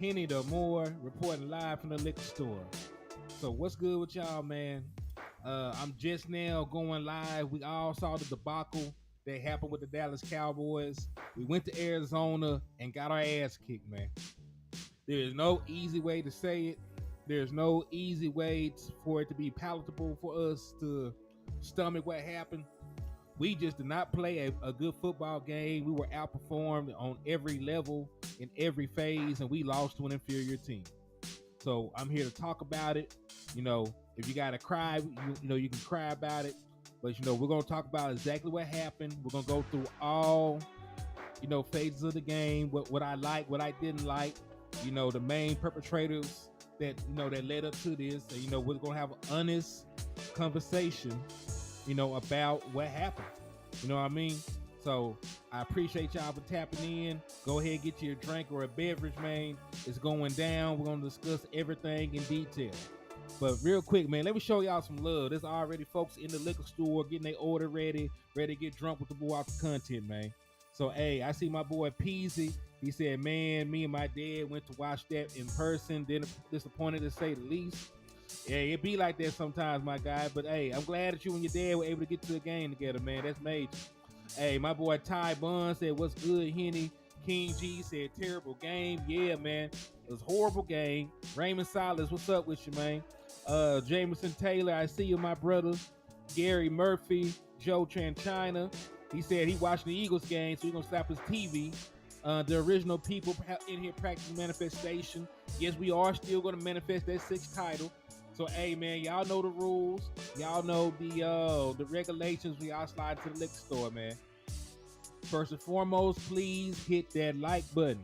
Hennythemoor reporting live from the liquor store. So what's good with y'all, man? I'm just now going live. We all saw the debacle that happened with the Dallas Cowboys. We went to Arizona and got our ass kicked, man. There is no easy way to say it. There's no easy way for it to be palatable for us to stomach what happened. We just did not play a good football game. We were outperformed on every level in every phase, and we lost to an inferior team. So I'm here to talk about it. If you gotta cry, you can cry about it. But we're gonna talk about exactly what happened. We're gonna go through all phases of the game, what I like, what I didn't like. The main perpetrators that led up to this. And, we're gonna have an honest conversation about what happened. You know what I mean? So I appreciate y'all for tapping in. Go ahead and get you a drink or a beverage, man. It's going down. We're going to discuss everything in detail. But real quick, man, let me show y'all some love. There's already folks in the liquor store getting their order ready to get drunk with the boy off the content, man. So, hey, I see my boy Peasy. He said, man, me and my dad went to watch that in person. Disappointed to say the least. Yeah, it be like that sometimes, my guy. But hey, I'm glad that you and your dad were able to get to the game together, man. That's major. Hey, my boy Ty Bun said, what's good, Henny? King G said, terrible game. Yeah, man. It was a horrible game. Raymond Silas, what's up with you, man? Jameson Taylor, I see you, my brother. Gary Murphy, Joe Tranchina. He said he watching the Eagles game, so he's going to slap his TV. The original people in here practicing manifestation. Yes, we are still going to manifest that sixth title. So, hey, man, y'all know the rules. Y'all know the regulations. We all slide to the liquor store, man. First and foremost, please hit that like button.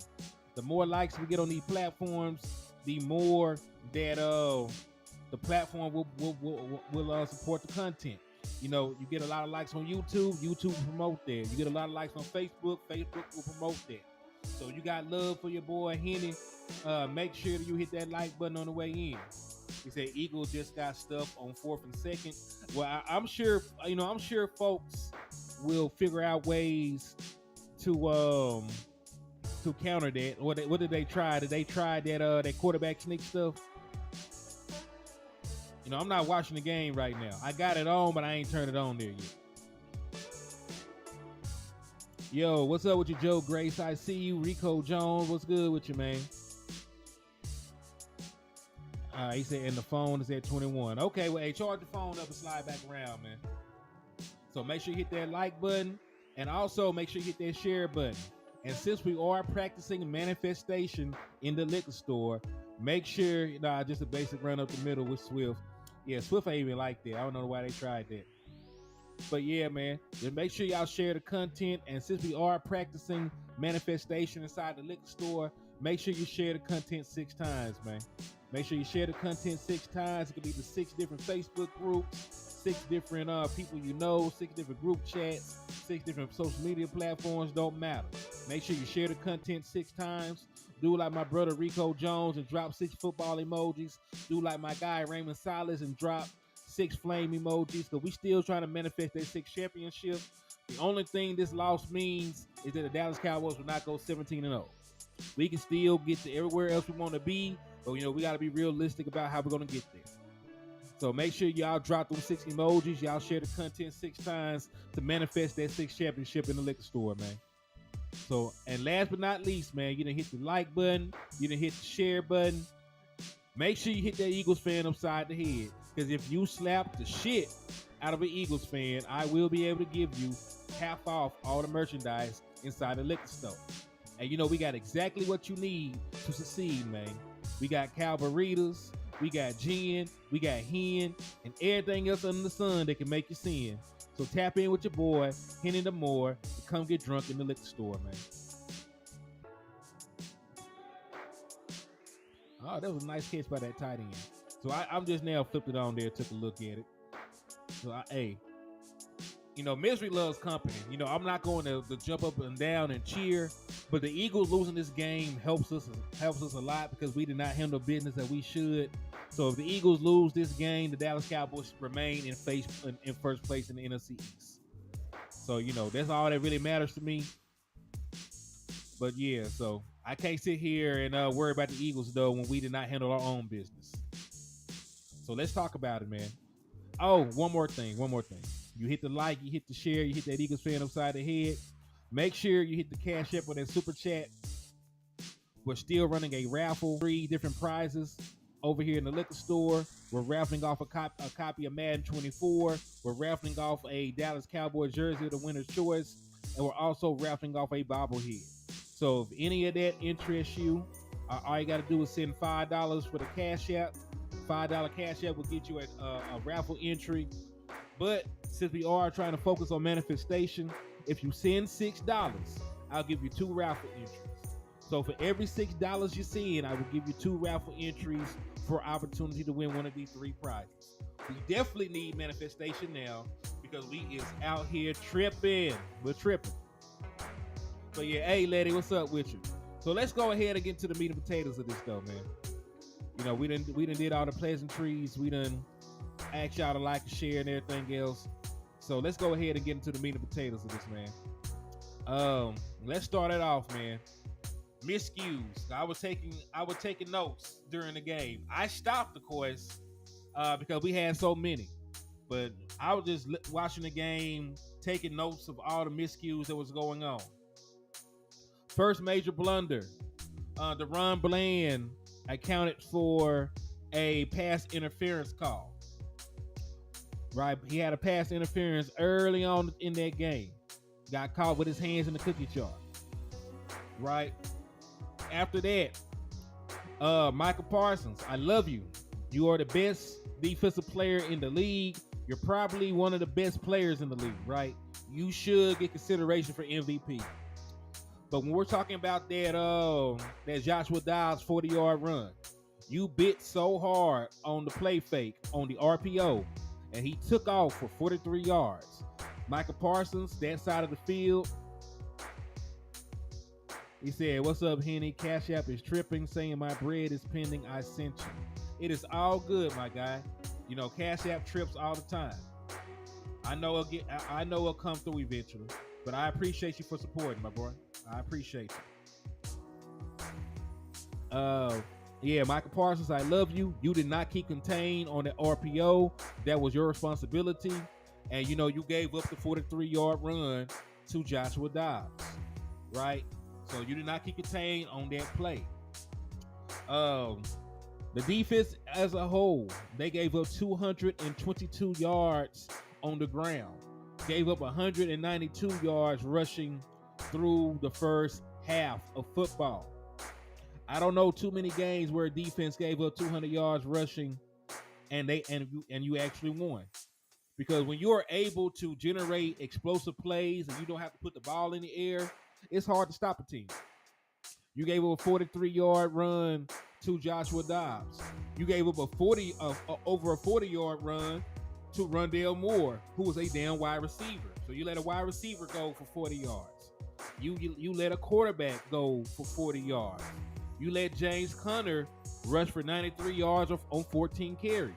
The more likes we get on these platforms, the more that the platform will support the content. You get a lot of likes on YouTube. YouTube will promote that. You get a lot of likes on Facebook. Facebook will promote that. So you got love for your boy Henny. Make sure that you hit that like button on the way in. He said Eagles just got stuff on 4th and 2nd. Well, I'm sure folks will figure out ways to counter that. What did they try? Did they try that quarterback sneak stuff? I'm not watching the game right now. I got it on, but I ain't turned it on there yet. Yo, what's up with you, Joe Grace? I see you. Rico Jones, what's good with you, man? He said, and the phone is at 21. Okay, well, hey, charge the phone up and slide back around, man. So make sure you hit that like button, and also make sure you hit that share button. And since we are practicing manifestation in the liquor store, make sure, just a basic run up the middle with Swift. Yeah, Swift ain't even like that. I don't know why they tried that. But yeah, man, just make sure y'all share the content. And since we are practicing manifestation inside the liquor store, make sure you share the content 6 times, man. Make sure you share the content 6 times. It could be the 6 different Facebook groups, 6 different people 6 different group chats, 6 different social media platforms. Don't matter. Make sure you share the content 6 times. Do like my brother Rico Jones and drop 6 football emojis. Do like my guy Raymond Silas and drop 6 flame emojis. Because we still trying to manifest that 6th championship. The only thing this loss means is that the Dallas Cowboys will not go 17-0. We can still get to everywhere else we want to be, but we got to be realistic about how we're going to get there. So make sure y'all drop them 6 emojis. Y'all share the content 6 times to manifest that 6th championship in the liquor store, man. So, and last but not least, man, you done hit the like button. You done hit the share button. Make sure you hit that Eagles fan upside the head. Because if you slap the shit out of an Eagles fan, I will be able to give you half off all the merchandise inside the liquor store. And we got exactly what you need to succeed, man. We got Calvaritas, we got gin, we got hen, and everything else under the sun that can make you sin. So tap in with your boy, Hennythemoor, and come get drunk in the liquor store, man. Oh, that was a nice catch by that tight end. So I'm just now flipped it on there, took a look at it. So, misery loves company. I'm not going to jump up and down and cheer, but the Eagles losing this game helps us a lot because we did not handle business that we should. So if the Eagles lose this game, the Dallas Cowboys remain in first place in the NFC East. So that's all that really matters to me. But yeah, so I can't sit here and worry about the Eagles though when we did not handle our own business. So let's talk about it, man. Oh, one more thing. You hit the like, you hit the share, you hit that Eagles fan upside the head. Make sure you hit the cash app or that super chat. We're still running a raffle, 3 different prizes over here in the liquor store. We're raffling off a copy of Madden 24. We're raffling off a Dallas Cowboys jersey, the winner's choice, and we're also raffling off a bobblehead. So if any of that interests you, all you got to do is send $5 for the cash app. $5 cash app will get you a raffle entry. But since we are trying to focus on manifestation, if you send $6, I'll give you 2 raffle entries. So for every $6 you send, I will give you 2 raffle entries for opportunity to win one of these 3 prizes. We definitely need manifestation now because we is out here tripping. We're tripping. So yeah, hey lady, what's up with you? So let's go ahead and get to the meat and potatoes of this though, man. You know, we done did all the pleasantries. We done asked y'all to like and share and everything else. So let's go ahead and get into the meat and potatoes of this, man. Let's start it off, man. Miscues. I was taking notes during the game. I stopped, of course, because we had so many. But I was just watching the game, taking notes of all the miscues that was going on. First major blunder. DeRon Bland accounted for a pass interference call. Right? He had a pass interference early on in that game. Got caught with his hands in the cookie jar. Right? After that, Michael Parsons, I love you. You are the best defensive player in the league. You're probably one of the best players in the league, right? You should get consideration for MVP. But when we're talking about that Joshua Dobbs 40-yard run, you bit so hard on the play fake, on the RPO, and he took off for 43 yards. Michael Parsons, that side of the field, he said, "What's up, Henny? Cash App is tripping, saying my bread is pending. I sent you." It is all good, my guy. You know, Cash App trips all the time. I know it'll come through eventually, but I appreciate you for supporting, my boy. I appreciate you. Yeah, Michael Parsons, I love you. You did not keep contained on the RPO. That was your responsibility. And, you know, you gave up the 43-yard run to Joshua Dobbs, right? So you did not keep contained on that play. The defense as a whole, they gave up 222 yards on the ground. Gave up 192 yards rushing through the first half of football. I don't know too many games where a defense gave up 200 yards rushing and you actually won. Because when you're able to generate explosive plays and you don't have to put the ball in the air, it's hard to stop a team. You gave up a 43-yard run to Joshua Dobbs. You gave up over a 40-yard run to Rondale Moore, who was a damn wide receiver. So you let a wide receiver go for 40 yards. You let a quarterback go for 40 yards. You let James Conner rush for 93 yards on 14 carries.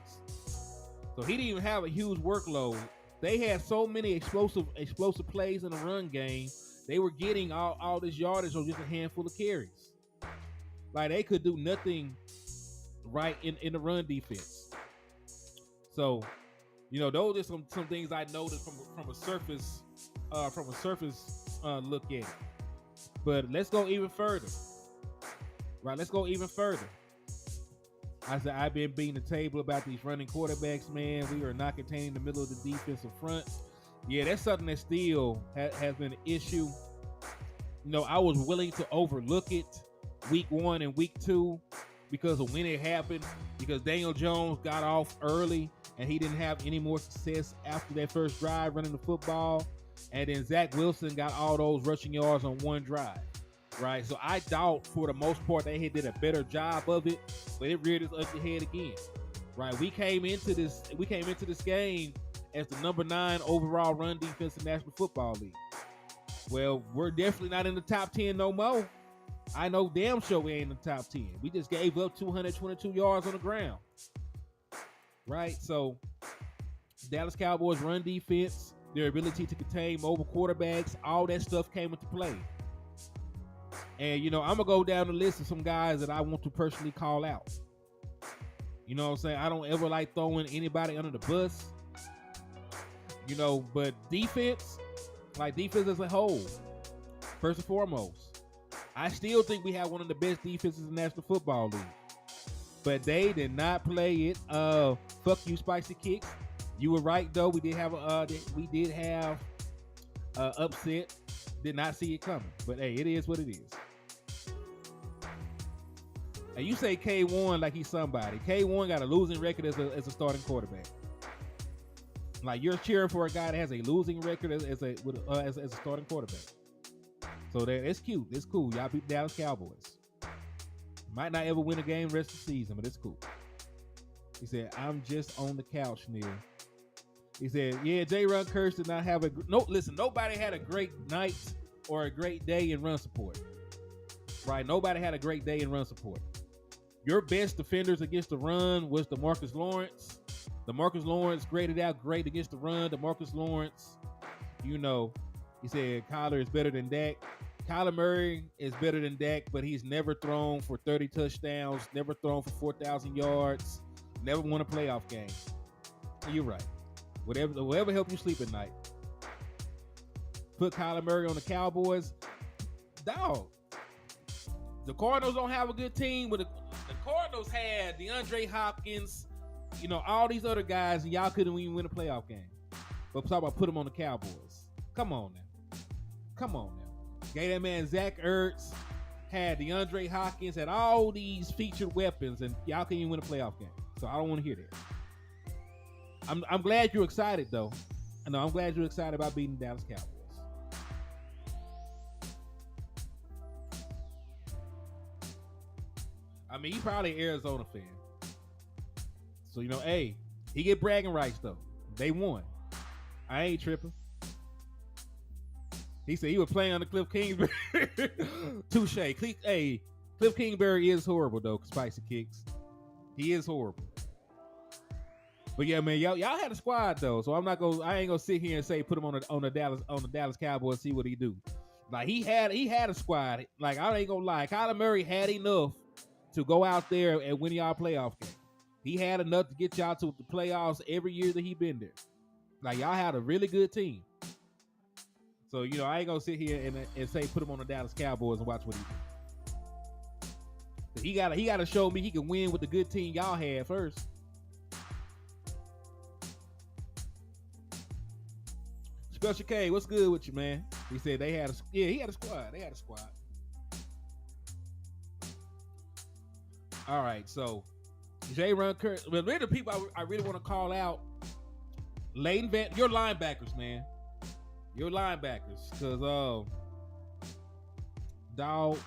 So he didn't even have a huge workload. They had so many explosive plays in the run game. They were getting all this yardage on just a handful of carries. Like they could do nothing right in the run defense. So, you know, those are some things I noticed from a surface look at it. But let's go even further. Right, let's go even further. I said I've been beating the table about these running quarterbacks, man. We are not containing the middle of the defensive front. Yeah, that's something that still has been an issue. You know, I was willing to overlook it week 1 and week 2 because of when it happened, because Daniel Jones got off early and he didn't have any more success after that first drive running the football. And then Zach Wilson got all those rushing yards on one drive. Right, so I doubt for the most part they did a better job of it, but it reared its ugly head again. Right, we came into this game as the number 9 overall run defense in the National Football League. Well, we're definitely not in the top 10 no more. I know damn sure we ain't in the top 10. We just gave up 222 yards on the ground. Right, so Dallas Cowboys run defense, their ability to contain mobile quarterbacks, all that stuff came into play. And I'm gonna go down the list of some guys that I want to personally call out. You know what I'm saying? I don't ever like throwing anybody under the bus. But defense, like defense as a whole, first and foremost, I still think we have one of the best defenses in the National Football League. But they did not play it. Fuck you, Spicy Kicks. You were right though. We did have upset. Did not see it coming. But hey, it is what it is. And you say K1 like he's somebody. K1 got a losing record as a starting quarterback. Like you're cheering for a guy that has a losing record as a starting quarterback. So it's cute. It's cool. Y'all beat the Dallas Cowboys. Might not ever win a game rest of the season, but it's cool. He said, I'm just on the couch, Neil. He said, yeah, J-Run Curse did not have nobody had a great night or a great day in run support. Right? Nobody had a great day in run support. Your best defenders against the run was DeMarcus Lawrence. DeMarcus Lawrence graded out great against the run. DeMarcus Lawrence, he said Kyler is better than Dak. Kyler Murray is better than Dak, but he's never thrown for 30 touchdowns, never thrown for 4,000 yards, never won a playoff game. You're right. Whatever help you sleep at night. Put Kyler Murray on the Cowboys. Dog. The Cardinals don't have a good team, but the Cardinals had DeAndre Hopkins, all these other guys, and y'all couldn't even win a playoff game. But talk about put them on the Cowboys. Come on now. Gave that man Zach Ertz, had DeAndre Hopkins, had all these featured weapons, and y'all couldn't even win a playoff game. So I don't want to hear that. I'm glad you're excited, though. I know I'm glad you're excited about beating the Dallas Cowboys. I mean, he's probably an Arizona fan. So, hey, he get bragging rights, though. They won. I ain't tripping. He said he was playing on the Cliff Kingsbury. Touche. Cliff Kingsbury is horrible, though, Spicy Kicks. He is horrible. But yeah, man, y'all had a squad though, so I ain't gonna sit here and say put him on the Dallas Cowboys, see what he do. Like he had a squad. Like I ain't gonna lie, Kyler Murray had enough to go out there and win y'all playoff game. He had enough to get y'all to the playoffs every year that he been there. Like y'all had a really good team. So I ain't gonna sit here and say put him on the Dallas Cowboys and watch what he do. He gotta show me he can win with the good team y'all had first. Special K, what's good with you, man? He said he had a squad. They had a squad. All right, so J-Run Kurt. Well, they're the people I really want to call out. Leighton Van, your linebackers, man. Your linebackers. Because, dog,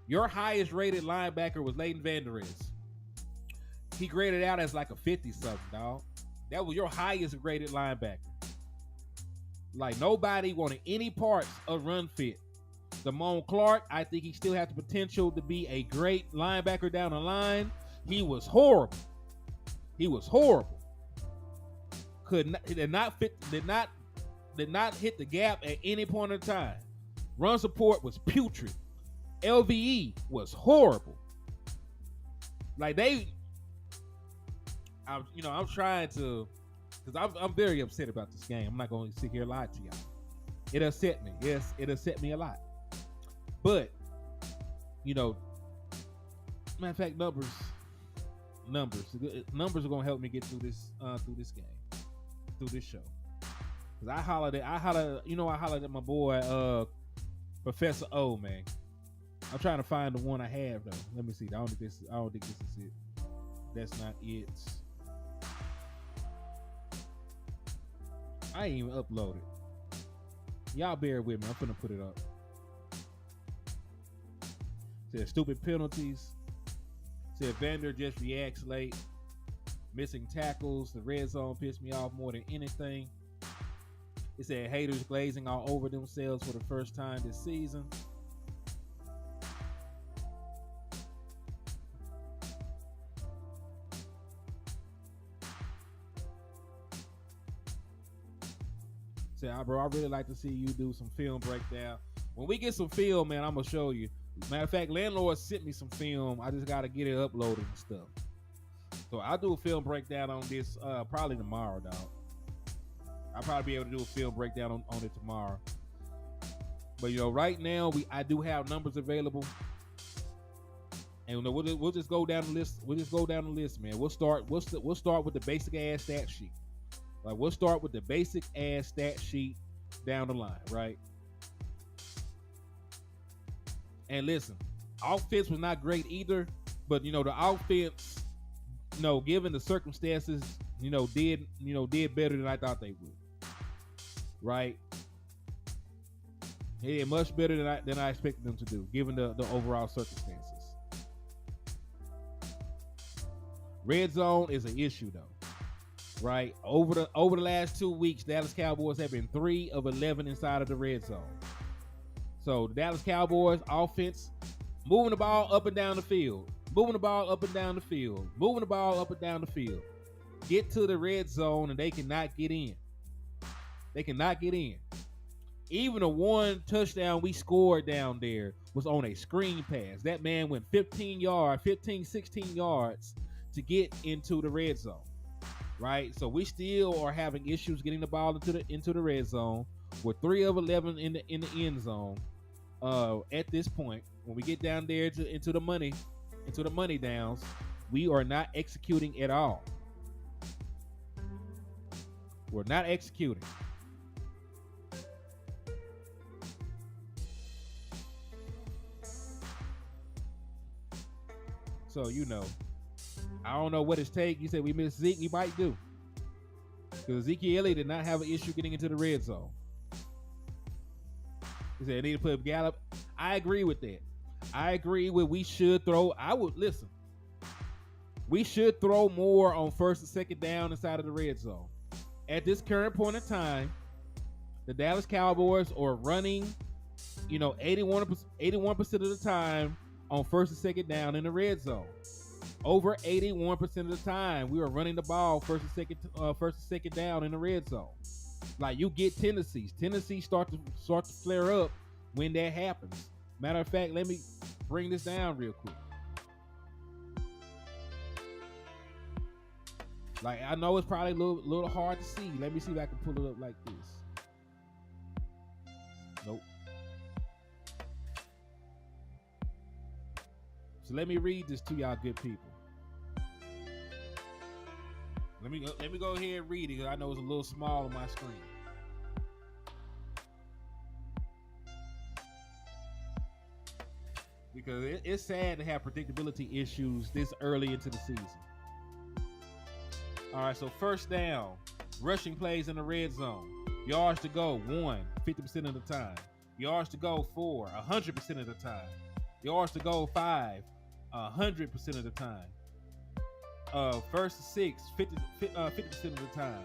your highest rated linebacker was Leighton Vander Esch. He graded out as like a 50-something, dog. That was your highest rated linebacker. Like, nobody wanted any parts of run fit. Damone Clark, I think he still has the potential to be a great linebacker down the line. He was horrible. Did not hit the gap at any point in time. Run support was putrid. LVE was horrible. Like I'm trying to, because I'm very upset about this game. I'm not going to sit here and lie to y'all. It upset me. Yes, it upset me a lot. But, matter of fact, numbers are going to help me get through this game, through this show. Because I hollered at my boy, Professor O, man. I'm trying to find the one I have, though. Let me see. I don't think this is it. That's not it. I ain't even uploaded. Y'all bear with me. I'm finna put it up. Said stupid penalties. Said Vander just reacts late. Missing tackles. The red zone pissed me off more than anything. It said haters glazing all over themselves for the first time this season. Say, bro, I really like to see you do some film breakdown. When we get some film, man, I'm gonna show you. Matter of fact, landlord sent me some film. I just got to get it uploaded and stuff. So I'll do a film breakdown on this probably tomorrow, dog. I'll probably be able to do a film breakdown on it tomorrow. But right now I do have numbers available, and we'll just go down the list. We'll just go down the list, man. We'll start with the basic ass stat sheet. Like we'll start with the basic ass stat sheet down the line, right? And listen, offense was not great either, but the offense, given the circumstances, did better than I thought they would. Right? They did much better than I expected them to do, given the overall circumstances. Red zone is an issue though. Right? Over the last 2 weeks, Dallas Cowboys have been 3 of 11 inside of the red zone. So the Dallas Cowboys offense moving the ball up and down the field. Moving the ball up and down the field. Moving the ball up and down the field. Get to the red zone and they cannot get in. They cannot get in. Even the one touchdown we scored down there was on a screen pass. That man went 16 yards to get into the red zone. Right? So we still are having issues getting the ball into the red zone. We're 3 of 11 in the end zone. At this point, when we get down there into the money downs, we are not executing at all. We're not executing. So I don't know what it's take. You said we missed Zeke. We might do, because Ezekiel did not have an issue getting into the red zone. He said I need to put Gallup. I agree with that. I agree with we should throw. We should throw more on first and second down inside of the red zone. At this current point in time, the Dallas Cowboys are running, 81% of the time on first and second down in the red zone. Over 81% of the time, we are running the ball first and second down in the red zone. Like you get tendencies. Tendencies start to flare up when that happens. Matter of fact, let me bring this down real quick. Like I know it's probably a little hard to see. Let me see if I can pull it up like this. Nope. So let me read this to y'all good people. Let me go ahead and read it, because I know it's a little small on my screen. Because it's sad to have predictability issues this early into the season. All right, so first down, rushing plays in the red zone. Yards to go, 1, 50% of the time. Yards to go, 4, 100% of the time. Yards to go, 5, 100% of the time. First and 6, 50% of the time.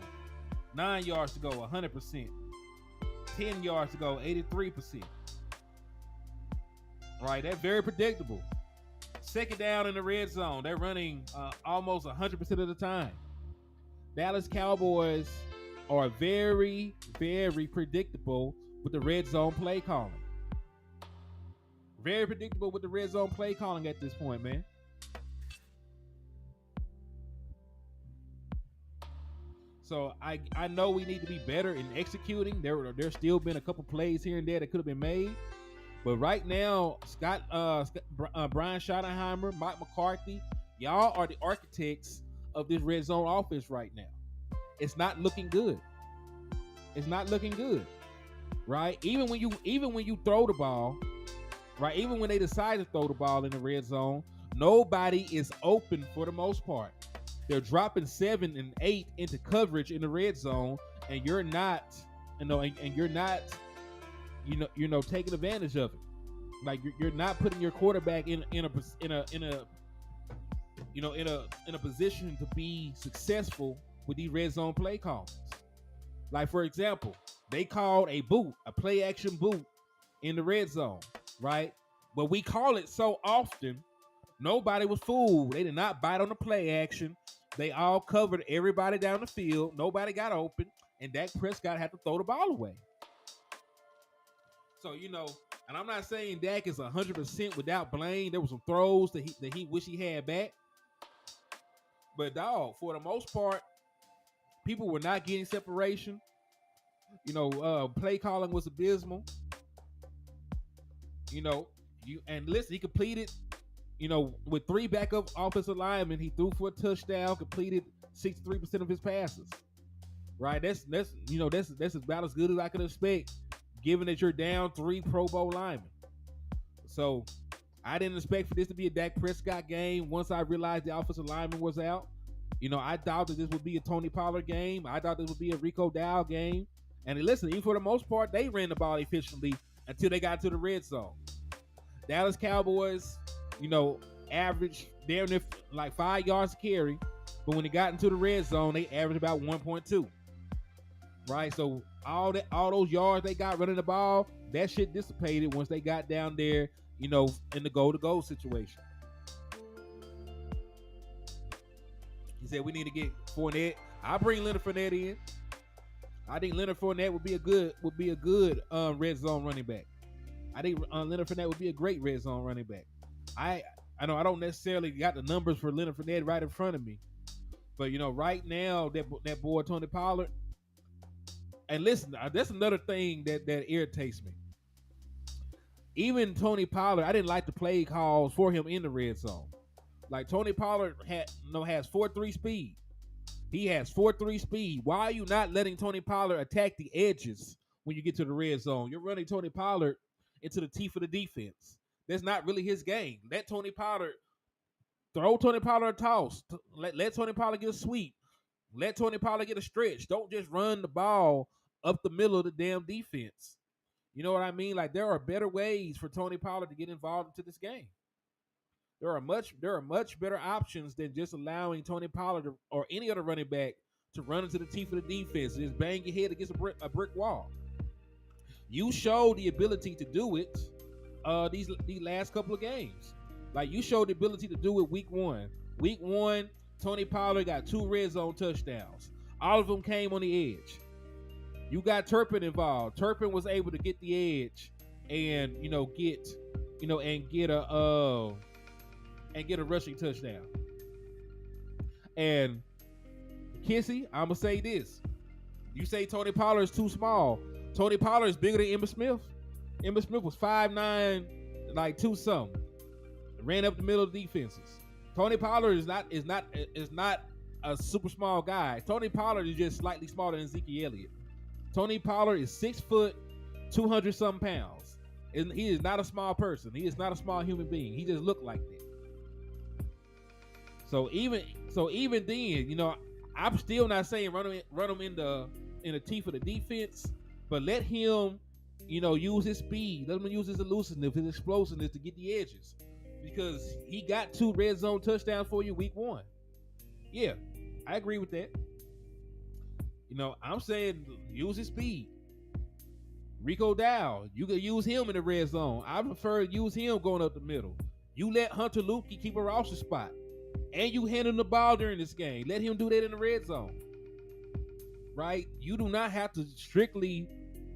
9 yards to go, 100%. 10 yards to go, 83%. Right, that's very predictable. Second down in the red zone, they're running almost 100% of the time. Dallas Cowboys are very, very predictable with the red zone play calling. Very predictable with the red zone play calling at this point, man. So I know we need to be better in executing. There's still been a couple plays here and there that could have been made. But right now, Brian Schottenheimer, Mike McCarthy, y'all are the architects of this red zone offense right now. It's not looking good. It's not looking good, right? Even when you throw the ball, right? Even when they decide to throw the ball in the red zone, nobody is open for the most part. They're dropping 7 and 8 into coverage in the red zone, and you're not, you're not taking advantage of it. Like you're not putting your quarterback in a position to be successful with these red zone play calls. Like for example, they called a play action boot in the red zone, right? But we call it so often, nobody was fooled. They did not bite on the play action. They all covered everybody down the field. Nobody got open, and Dak Prescott had to throw the ball away. So, And I'm not saying Dak is 100% without blame. There were some throws that he wish he had back. But dog, for the most part, people were not getting separation. Play calling was abysmal. And listen, he completed, with 3 backup offensive linemen, he threw for a touchdown, completed 63% of his passes. Right? That's about as good as I could expect, given that you're down 3 Pro Bowl linemen. So I didn't expect for this to be a Dak Prescott game. Once I realized the offensive lineman was out, I thought that this would be a Tony Pollard game. I thought this would be a Rico Dow game. And listen, even for the most part, they ran the ball efficiently until they got to the red zone. Dallas Cowboys, averaged damn near like 5 yards to carry, but when they got into the red zone, they averaged about 1.2. Right, so all those yards they got running the ball, that shit dissipated once they got down there, in the goal-to-goal situation. He said we need to get Fournette. I'll bring Leonard Fournette in. I think Leonard Fournette would be a good red zone running back. I think Leonard Fournette would be a great red zone running back. I know I don't necessarily got the numbers for Leonard Fournette right in front of me, but right now that boy Tony Pollard. And listen, that's another thing that irritates me. Even Tony Pollard, I didn't like the play calls for him in the red zone. Like Tony Pollard has 4.3 speed. He has 4.3 speed. Why are you not letting Tony Pollard attack the edges when you get to the red zone? You're running Tony Pollard into the teeth of the defense. That's not really his game. Let Tony Pollard throw Tony Pollard a toss. Let Tony Pollard get a sweep. Let Tony Pollard get a stretch. Don't just run the ball up the middle of the damn defense. You know what I mean? Like, there are better ways for Tony Pollard to get involved into this game. There are much better options than just allowing Tony Pollard or any other running back to run into the teeth of the defense and just bang your head against a brick wall. You showed the ability to do it these last couple of games. Like, you showed the ability to do it week 1. Week 1, Tony Pollard got 2 red zone touchdowns. All of them came on the edge. You got Turpin involved. Turpin was able to get the edge and get a rushing touchdown. And Kissy, I'm gonna say this: you say Tony Pollard is too small. Tony Pollard is bigger than Emmitt Smith. Emmitt Smith was 5'9", like 2-something. Ran up the middle of the defenses. Tony Pollard is not a super small guy. Tony Pollard is just slightly smaller than Ezekiel Elliott. Tony Pollard is 6 foot, 200-something pounds. And he is not a small person. He is not a small human being. He just looked like that. So even then, I'm still not saying run him in the teeth of the defense, but let him, use his speed. Let him use his elusiveness, his explosiveness to get the edges. Because he got 2 red zone touchdowns for you week 1. Yeah, I agree with that. I'm saying use his speed. Rico Dow, you can use him in the red zone. I prefer to use him going up the middle. You let Hunter Luepke keep a roster spot. And you hand him the ball during this game. Let him do that in the red zone. Right? You do not have to strictly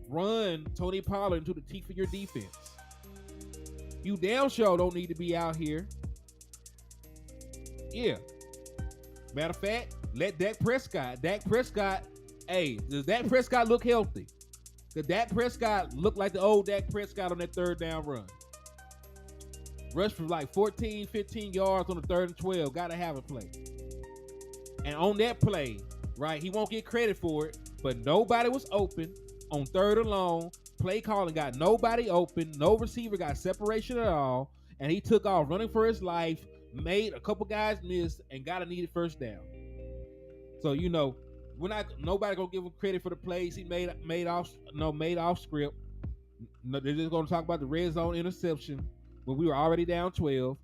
run Tony Pollard into the teeth of your defense. You damn sure don't need to be out here. Yeah. Matter of fact, let Dak Prescott, hey, does Dak Prescott look healthy? Does Dak Prescott look like the old Dak Prescott on that 3rd down run? Rush for like 14, 15 yards on the 3rd and 12. Got to have a play. And on that play, right, he won't get credit for it, but nobody was open on 3rd and long. Play calling got nobody open. No receiver got separation at all. And he took off running for his life, made a couple guys miss, and got a needed 1st down. So, nobody gonna give him credit for the plays he made off script. No, they're just gonna talk about the red zone interception when we were already down 12,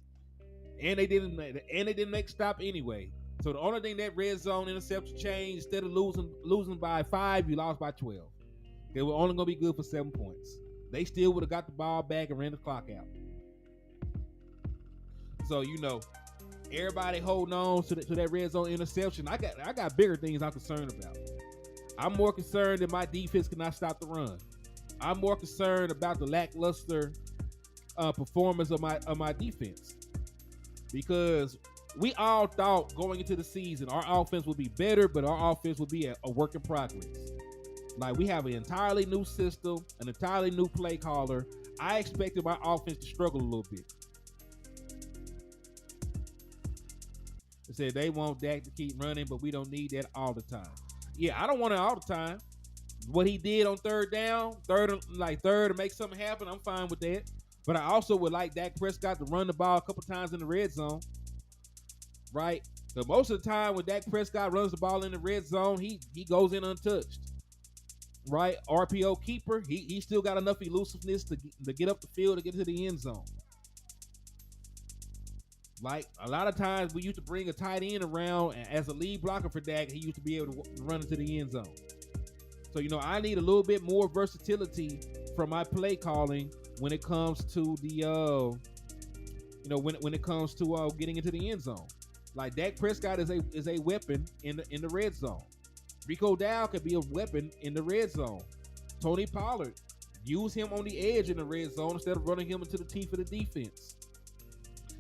and they didn't make stop anyway. So the only thing that red zone interception changed, instead of losing by 5, you lost by 12. They were only gonna be good for 7 points. They still would have got the ball back and ran the clock out. So everybody holding on to that red zone interception. I got bigger things I'm concerned about. I'm more concerned that my defense cannot stop the run. I'm more concerned about the lackluster performance of my defense, because we all thought going into the season our offense would be better, but our offense would be a work in progress. Like, we have an entirely new system, an entirely new play caller. I expected my offense to struggle a little bit. They said they want Dak to keep running, but we don't need that all the time. Yeah, I don't want it all the time. What he did on third down, third to make something happen, I'm fine with that. But I also would like Dak Prescott to run the ball a couple times in the red zone, right? But most of the time when Dak Prescott runs the ball in the red zone, he goes in untouched, right? RPO keeper, he still got enough elusiveness to get up the field to get to the end zone. Like, a lot of times we used to bring a tight end around as a lead blocker for Dak. He used to be able to run into the end zone. So, I need a little bit more versatility from my play calling when it comes to the, when it comes to getting into the end zone. Like, Dak Prescott is a weapon in the red zone. Rico Dow could be a weapon in the red zone. Tony Pollard, use him on the edge in the red zone instead of running him into the teeth of the defense.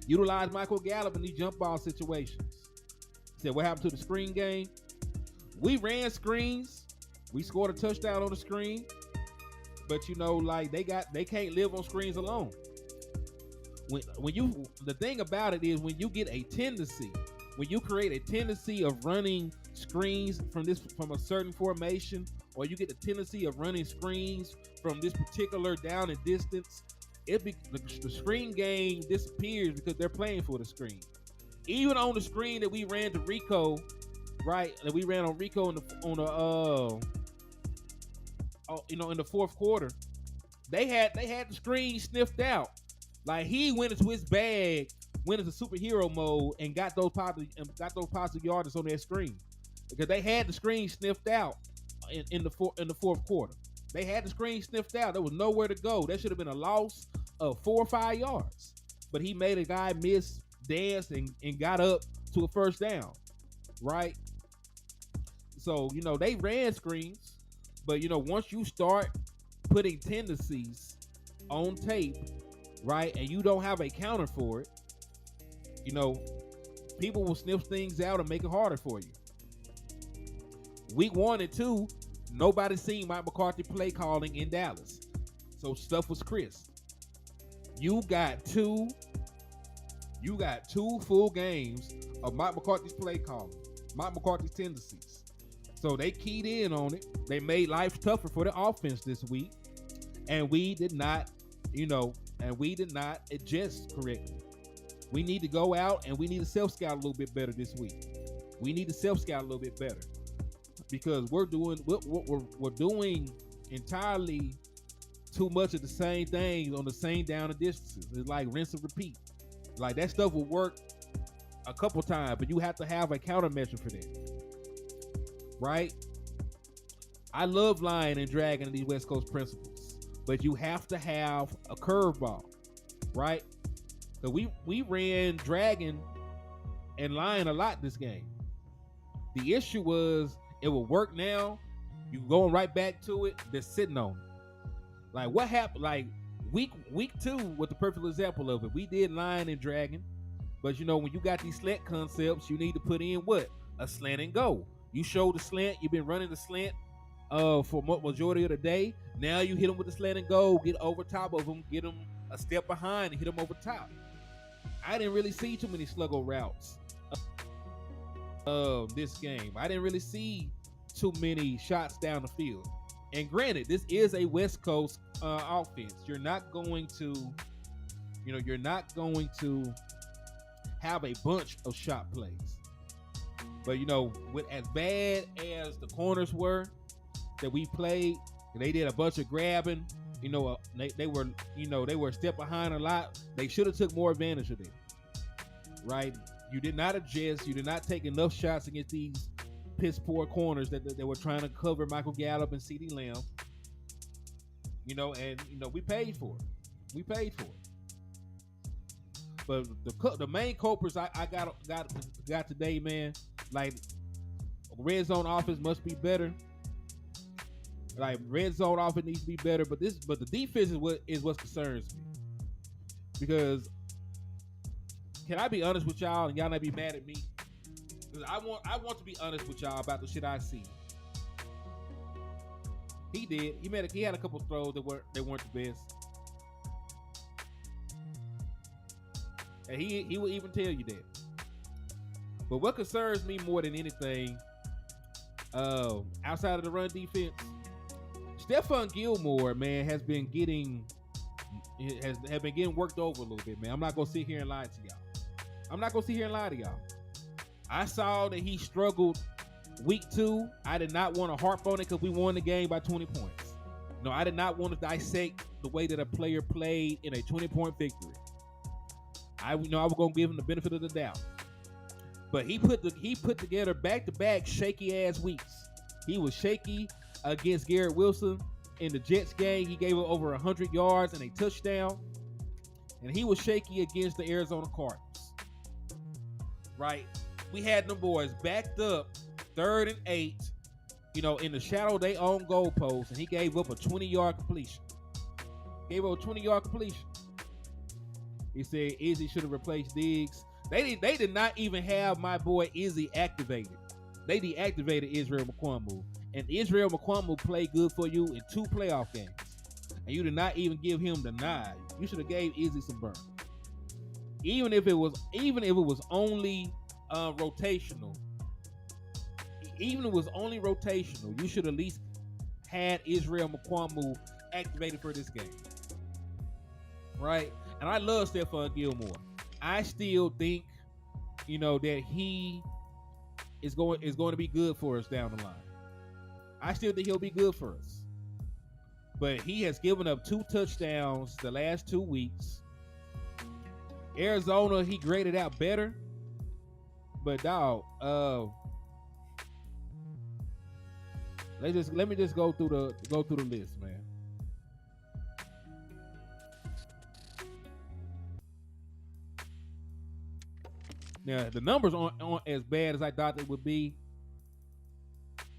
Utilize Michael Gallup in these jump ball situations. Said, what happened to the screen game? We ran screens. We scored a touchdown on the screen. But they can't live on screens alone. The thing about it is, when you get a tendency, when you create a tendency of running screens from a certain formation, or you get the tendency of running screens from this particular down and distance, the screen game disappears because they're playing for the screen. Even on the screen that we ran to Rico, right? That we ran on Rico in the fourth quarter, they had the screen sniffed out. Like, he went into his bag, went into superhero mode, and got those positive yards on that screen, because they had the screen sniffed out in the fourth quarter. They had the screen sniffed out. There was nowhere to go. That should have been a loss of 4 or 5 yards. But he made a guy miss, dance, and got up to a first down, right? So, they ran screens. But, once you start putting tendencies on tape, right, and you don't have a counter for it, people will sniff things out and make it harder for you. Week 1 and 2, nobody seen Mike McCarthy play calling in Dallas. So stuff was crisp. You got two full games of Mike McCarthy's play calling, Mike McCarthy's tendencies. So they keyed in on it. They made life tougher for the offense this week. And we did not adjust correctly. We need to go out and we need to self-scout a little bit better this week. We need to self-scout a little bit better, because we're doing entirely too much of the same things on the same down and distances. It's like rinse and repeat. Like, that stuff will work a couple times, but you have to have a countermeasure for that, right? I love lying and dragging these West Coast principles, but you have to have a curveball, right? So we ran dragging and lying a lot this game. The issue was, it will work now. You going right back to it. They're sitting on it. Like, what happened? Like, week 2 was the perfect example of it. We did line and dragging, but when you got these slant concepts, you need to put in what? A slant and go. You show the slant. You've been running the slant for majority of the day. Now you hit them with the slant and go. Get over top of them. Get them a step behind and hit them over top. I didn't really see too many sluggo routes this game. I didn't really see too many shots down the field. And granted, this is a West Coast offense. You're not going to have a bunch of shot plays. But with as bad as the corners were that we played, and they did a bunch of grabbing, they were a step behind a lot. They should have took more advantage of it, right? You did not adjust. You did not take enough shots against these piss poor corners that were trying to cover Michael Gallup and CeeDee Lamb. We paid for it. We paid for it. But the main culprits I got today, man, like, red zone offense must be better. Like red zone offense needs to be better, but the defense is what concerns me. Because can I be honest with y'all and y'all not be mad at me? Because I want to be honest with y'all about the shit I see. He did. He had a couple throws that weren't the best. And he will even tell you that. But what concerns me more than anything, outside of the run defense, Stephon Gilmore, man, has been getting worked over a little bit, man. I'm not gonna sit here and lie to y'all. I saw that he struggled week 2. I did not want to harp on it because we won the game by 20 points. No, I did not want to dissect the way that a player played in a 20-point victory. I was gonna give him the benefit of the doubt. But he put together back-to-back shaky ass weeks. He was shaky against Garrett Wilson in the Jets game. He gave up over 100 yards and a touchdown. And he was shaky against the Arizona Cardinals. Right? We had them boys backed up 3rd and 8, in the shadow of their own goalpost, and he gave up a 20-yard completion. He said Izzy should have replaced Diggs. They did not even have my boy Izzy activated. They deactivated Israel McQuamu. And Israel McQuamu played good for you in 2 playoff games. And you did not even give him the nod. You should have gave Izzy some burn. Even if it was only rotational. Even if it was only rotational, you should at least had Israel McQuamu activated for this game. Right? And I love Stephon Gilmore. I still think, that he is going to be good for us down the line. I still think he'll be good for us. But he has given up 2 touchdowns the last 2 weeks. Arizona, he graded out better. But dog, let me just go through the list, man. Now, the numbers aren't as bad as I thought they would be.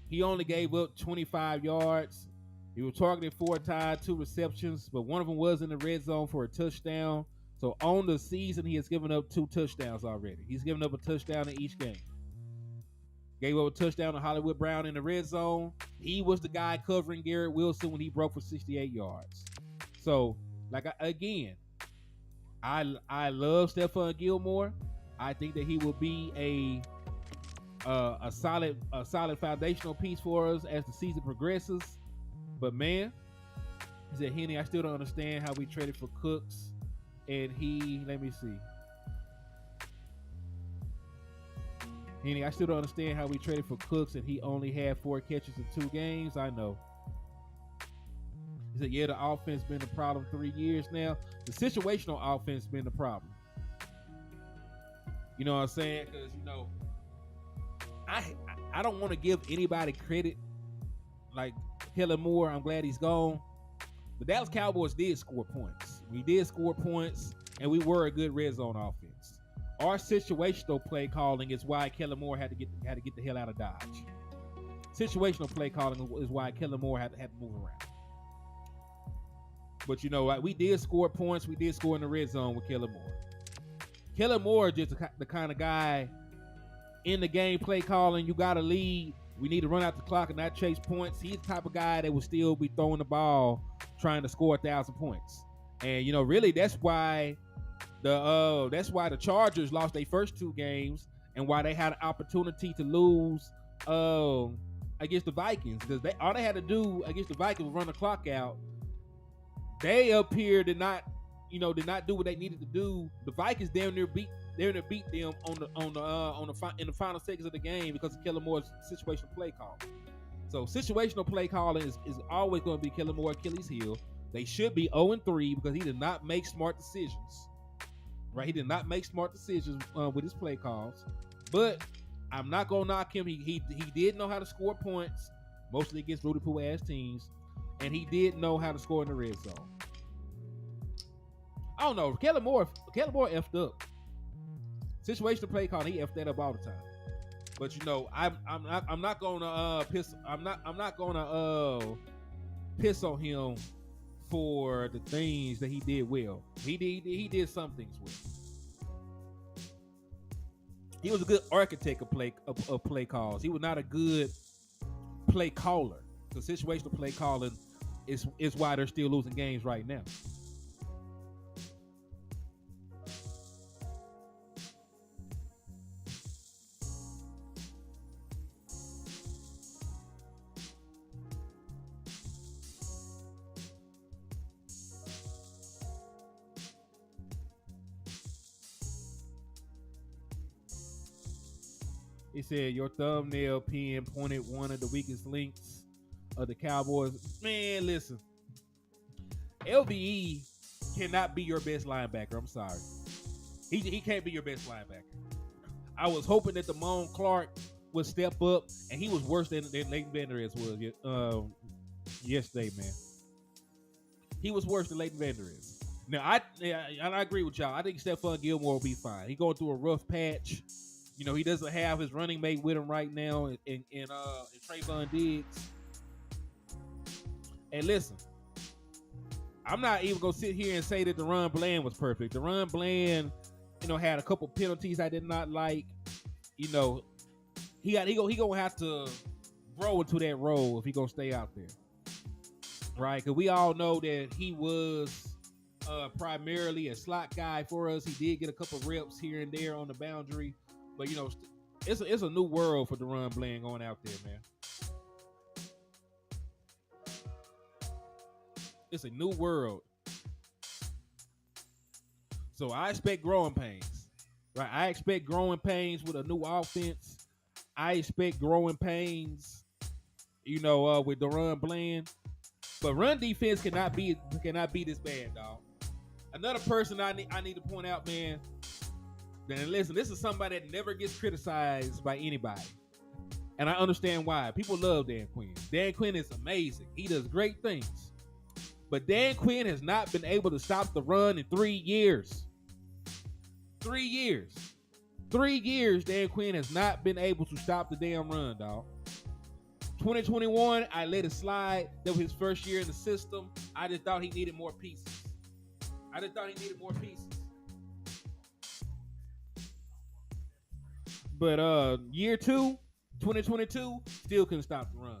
He only gave up 25 yards. He was targeted 4 times, 2 receptions, but one of them was in the red zone for a touchdown. So on the season, he has given up 2 touchdowns already. He's given up a touchdown in each game. Gave up a touchdown to Hollywood Brown in the red zone. He was the guy covering Garrett Wilson when he broke for 68 yards. So, I love Stephon Gilmore. I think that he will be a solid foundational piece for us as the season progresses. But man, he said, Henny, I still don't understand how we traded for Cooks. And let me see. Henny, I still don't understand how we traded for Cooks and he only had 4 catches in 2 games. I know. He said, yeah, the offense been the problem 3 years now. The situational offense been the problem. You know what I'm saying? Because, I don't want to give anybody credit. Like Hennythemoor, I'm glad he's gone. The Dallas Cowboys did score points. We did score points, and we were a good red zone offense. Our situational play calling is why Hennythemoor had to get the hell out of Dodge. Situational play calling is why Hennythemoor had to move around. But we did score points. We did score in the red zone with Hennythemoor. Hennythemoor just the kind of guy in the game play calling. You got to lead. We need to run out the clock and not chase points. He's the type of guy that will still be throwing the ball, trying to score 1,000 points. And really, that's why the Chargers lost their first 2 games, and why they had an opportunity to lose against the Vikings, because all they had to do against the Vikings was run the clock out. They up here did not do what they needed to do. The Vikings damn near beat them in the final seconds of the game because of Hennythemoor's situational play calling. So situational play calling is always going to be Hennythemoor Achilles' heel. They should be 0-3 because he did not make smart decisions. Right? He did not make smart decisions with his play calls. But I'm not gonna knock him. He did know how to score points, mostly against Rudy Poo ass teams, and he did know how to score in the red zone. I don't know. Hennythemoor effed up. Situational play calling, he effed that up all the time. But I'm not gonna piss on him for the things that he did well. He did some things well. He was a good architect of play calls. He was not a good play caller. So situational play calling is why they're still losing games right now. He said your thumbnail pinpointed one of the weakest links of the Cowboys. Man, listen. LVE cannot be your best linebacker. I'm sorry. He can't be your best linebacker. I was hoping that Damone Clark would step up, and he was worse than Leighton Vander Esch was yesterday, man. He was worse than Leighton Vander Esch. Now, I agree with y'all. I think Stephon Gilmore will be fine. He's going through a rough patch. You know, he doesn't have his running mate with him right now in Trayvon Diggs. And listen, I'm not even going to sit here and say that DaRon Bland was perfect. DaRon Bland, you know, had a couple penalties I did not like. You know, he going to have to grow into that role if he going to stay out there. Right? Because we all know that he was primarily a slot guy for us. He did get a couple reps here and there on the boundary. But, you know, it's a new world for DaRon Bland going out there, man. It's a new world. So I expect growing pains. Right? I expect growing pains with a new offense. I expect growing pains, you know, with DaRon Bland. But run defense cannot be this bad, dog. Another person I need to point out, man. Then listen, this is somebody that never gets criticized by anybody. And I understand why. People love Dan Quinn. Dan Quinn is amazing. He does great things. But Dan Quinn has not been able to stop the run in 3 years. 3 years. 3 years Dan Quinn has not been able to stop the damn run, dog. 2021, I let it slide. That was his first year in the system. I just thought he needed more pieces. But year 2, 2022, still couldn't stop the run.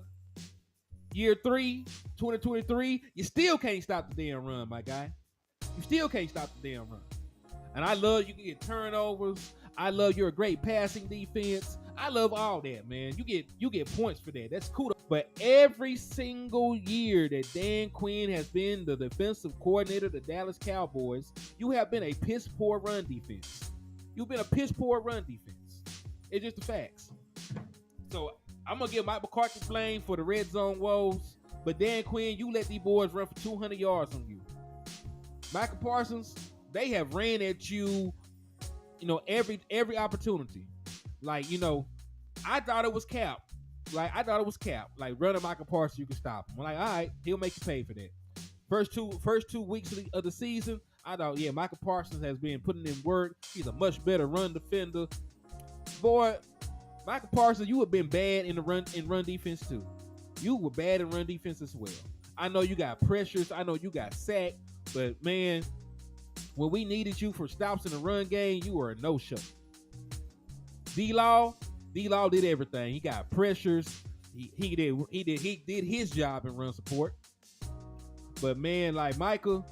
Year 3, 2023, you still can't stop the damn run, my guy. You still can't stop the damn run. And I love you can get turnovers. I love you're a great passing defense. I love all that, man. You get points for that. That's cool. But every single year that Dan Quinn has been the defensive coordinator of the Dallas Cowboys, you have been a piss poor run defense. You've been a piss poor run defense. It's just the facts. So I'm gonna give Mike McCarthy blame for the red zone woes, but Dan Quinn, you let these boys run for 200 yards on you. Micah Parsons, they have ran at you, you know, every opportunity. Like, you know, I thought it was cap. Like running Micah Parsons, you can stop him. I'm like, all right, he'll make you pay for that. First two weeks of the season, I thought, yeah, Micah Parsons has been putting in work. He's a much better run defender. Boy, Micah Parsons, you have been bad in run defense too. You were bad in run defense as well. I know you got pressures. I know you got sacked. But, man, when we needed you for stops in the run game, you were a no-show. D-Law did everything. He got pressures. He did his job in run support. But, man, like Micah,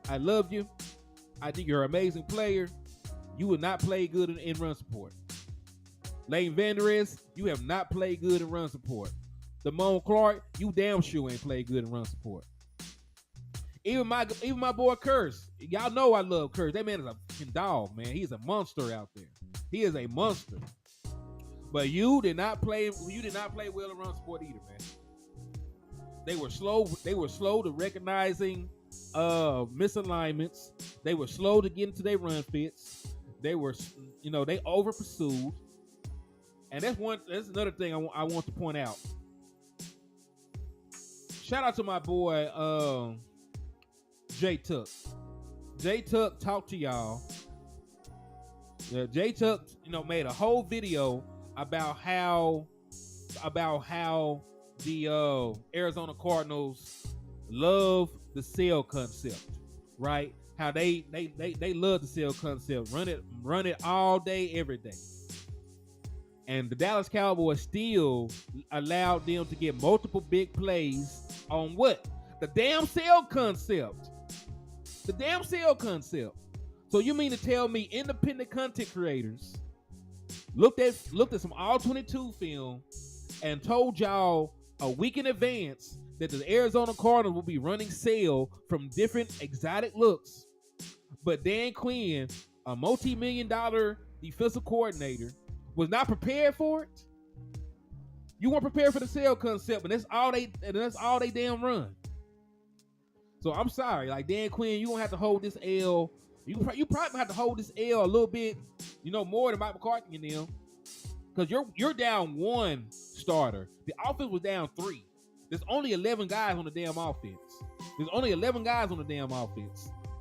I love you. I think you're an amazing player. You would not play good in run support. Leighton Vander Esch, you have not played good in run support. Damone Clark, you damn sure ain't played good in run support. Even my boy Curse, y'all know I love Curse. That man is a fucking dog, man. He's a monster out there. He is a monster. But you did not play well in run support either, man. They were slow to recognizing misalignments. They were slow to get into their run fits. They were, you know, they over pursued. And that's another thing I want to point out. Shout out to my boy Jay Tuck. Jay Tuck talked to y'all. Jay Tuck, you know, made a whole video about how the Arizona Cardinals love the sell concept, right? How they love the sell concept. Run it all day, every day. And the Dallas Cowboys still allowed them to get multiple big plays on what? The damn sell concept. The damn sell concept. So you mean to tell me independent content creators looked at some all 22 film and told y'all a week in advance that the Arizona Cardinals will be running sale from different exotic looks, but Dan Quinn, a multi-million-dollar defensive coordinator, was not prepared for it? You weren't prepared for the sale concept, and that's all they damn run. So I'm sorry, like Dan Quinn, you gonna have to hold this L. You probably have to hold this L a little bit, more than Mike McCarthy and them, because you're down one starter. The offense was down 3. There's only 11 guys on the damn offense.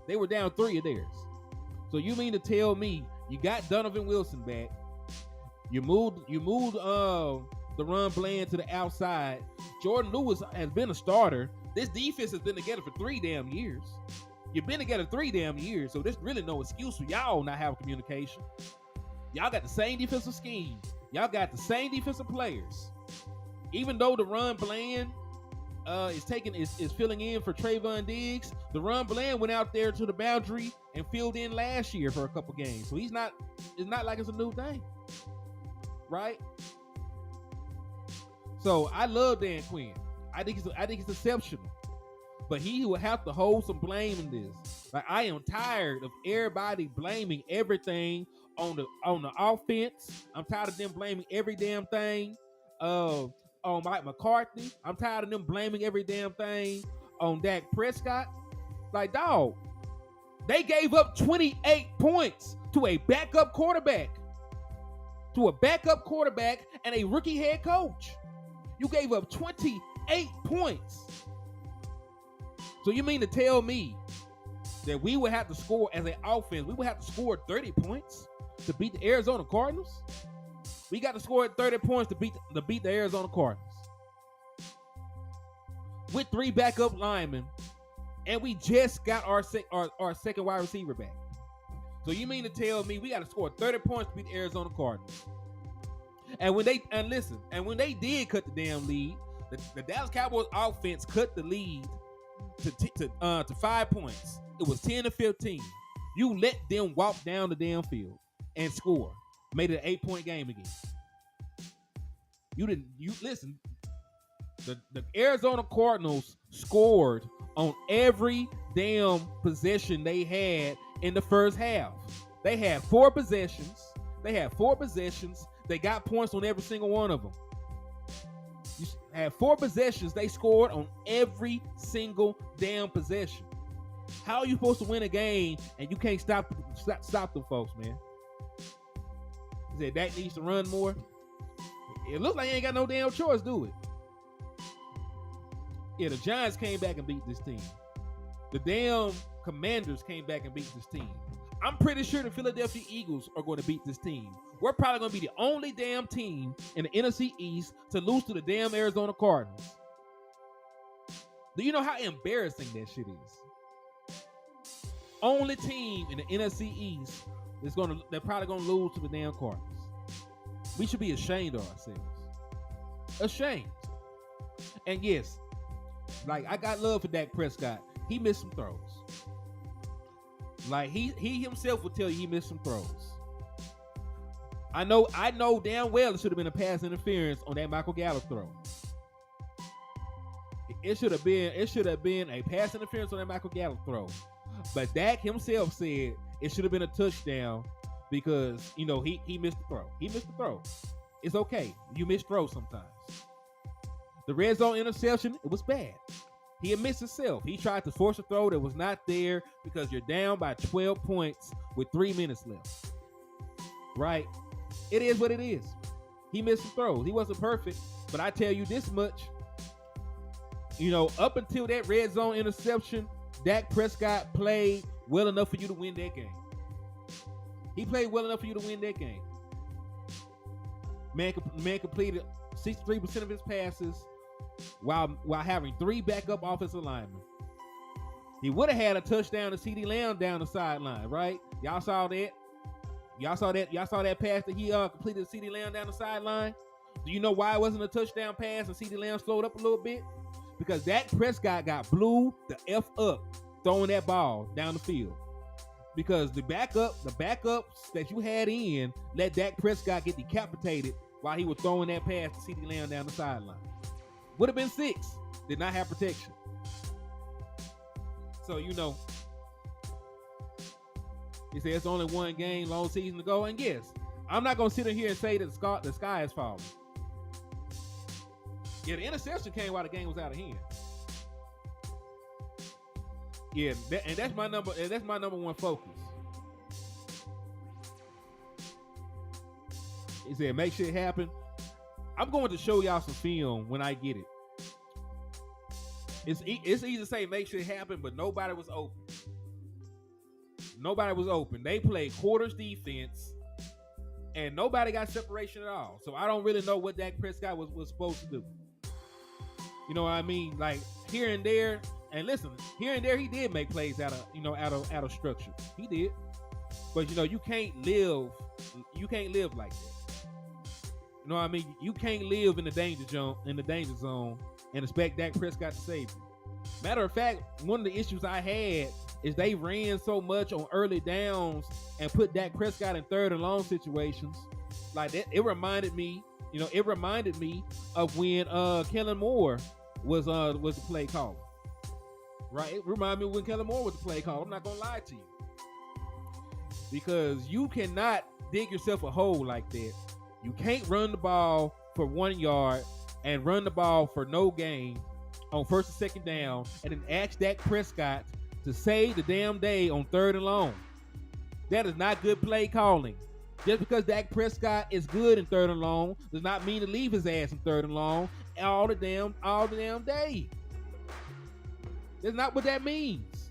They were down 3 of theirs. So you mean to tell me you got Donovan Wilson back? You moved the run Bland to the outside. Jordan Lewis has been a starter. This defense has been together for 3 damn years. You've been together 3 damn years, so there's really no excuse for y'all not having communication. Y'all got the same defensive scheme. Y'all got the same defensive players. Even though the run Bland is filling in for Trayvon Diggs, the run Bland went out there to the boundary and filled in last year for a couple games. So it's not like it's a new thing. Right? So I love Dan Quinn. I think it's exceptional. But he will have to hold some blame in this. Like, I am tired of everybody blaming everything on the offense. I'm tired of them blaming every damn thing on Mike McCarthy. I'm tired of them blaming every damn thing on Dak Prescott. Like, dog, they gave up 28 points to a backup quarterback. And a rookie head coach. You gave up 28 points. So you mean to tell me that we would have to score as an offense, we would have to score 30 points to beat the Arizona Cardinals? We got to score 30 points to beat the Arizona Cardinals. With 3 backup linemen, and we just got our second wide receiver back. So you mean to tell me we got to score 30 points to beat the Arizona Cardinals? And when they did cut the damn lead, the Dallas Cowboys offense cut the lead to 5 points. It was 10-15. You let them walk down the damn field and score. Made it an 8-point game again. You listen. The Arizona Cardinals scored on every damn possession they had in the first half. They had 4 possessions. They got points on every single one of them. You had 4 possessions. They scored on every single damn possession. How are you supposed to win a game and you can't stop them folks, man? He said Dak needs to run more. It looks like he ain't got no damn choice, do it? Yeah, the Giants came back and beat this team. The damn Commanders came back and beat this team. I'm pretty sure the Philadelphia Eagles are going to beat this team. We're probably going to be the only damn team in the NFC East to lose to the damn Arizona Cardinals. Do you know how embarrassing that shit is? Only team in the NFC East they're probably going to lose to the damn Cardinals. We should be ashamed of ourselves. Ashamed. And yes, like, I got love for Dak Prescott. He missed some throws. Like, he himself will tell you he missed some throws. I know damn well it should have been a pass interference on that Michael Gallup throw. It should have been a pass interference on that Michael Gallup throw. But Dak himself said it should have been a touchdown because, he missed the throw. He missed the throw. It's okay. You miss throws sometimes. The red zone interception, it was bad. He admits himself. He tried to force a throw that was not there because you're down by 12 points with 3 minutes left. Right? It is what it is. He missed some throws. He wasn't perfect, but I tell you this much. Up until that red zone interception, Dak Prescott played well enough for you to win that game. He played well enough for you to win that game. Man completed 63% of his passes while having 3 backup offensive linemen. He would have had a touchdown to CeeDee Lamb down the sideline, right? Y'all saw that? Y'all saw that pass that he completed to CeeDee Lamb down the sideline? Do you know why it wasn't a touchdown pass and CeeDee Lamb slowed up a little bit? Because Dak Prescott got blew the F up throwing that ball down the field. Because the backups that you had in let Dak Prescott get decapitated while he was throwing that pass to CeeDee Lamb down the sideline. Would have been 6. Did not have protection. So, you know, he said it's only one game, long season to go. And yes, I'm not going to sit in here and say that the sky is falling. Yeah, the interception came while the game was out of hand. Yeah, that's my number. And that's my number one focus. He said, make sure it happen. I'm going to show y'all some film when I get it. It's easy to say make sure it happen, but nobody was open. Nobody was open. They played quarters defense, and nobody got separation at all. So I don't really know what Dak Prescott was supposed to do. You know what I mean? Like here and there, and listen, here and there he did make plays out of structure. He did. But you know, you can't live like that. You know what I mean? You can't live in the danger zone and expect Dak Prescott to save you. Matter of fact, one of the issues I had is they ran so much on early downs and put Dak Prescott in 3rd and long situations. Like that, it reminded me of when Kellen Moore was the play caller. Right? It reminded me of when Kellen Moore was the play caller. I'm not gonna lie to you. Because you cannot dig yourself a hole like that. You can't run the ball for 1 yard and run the ball for no gain on 1st and 2nd down and then ask Dak Prescott to save the damn day on 3rd and long. That is not good play calling. Just because Dak Prescott is good in 3rd and long does not mean to leave his ass in 3rd and long all the damn day. That's not what that means.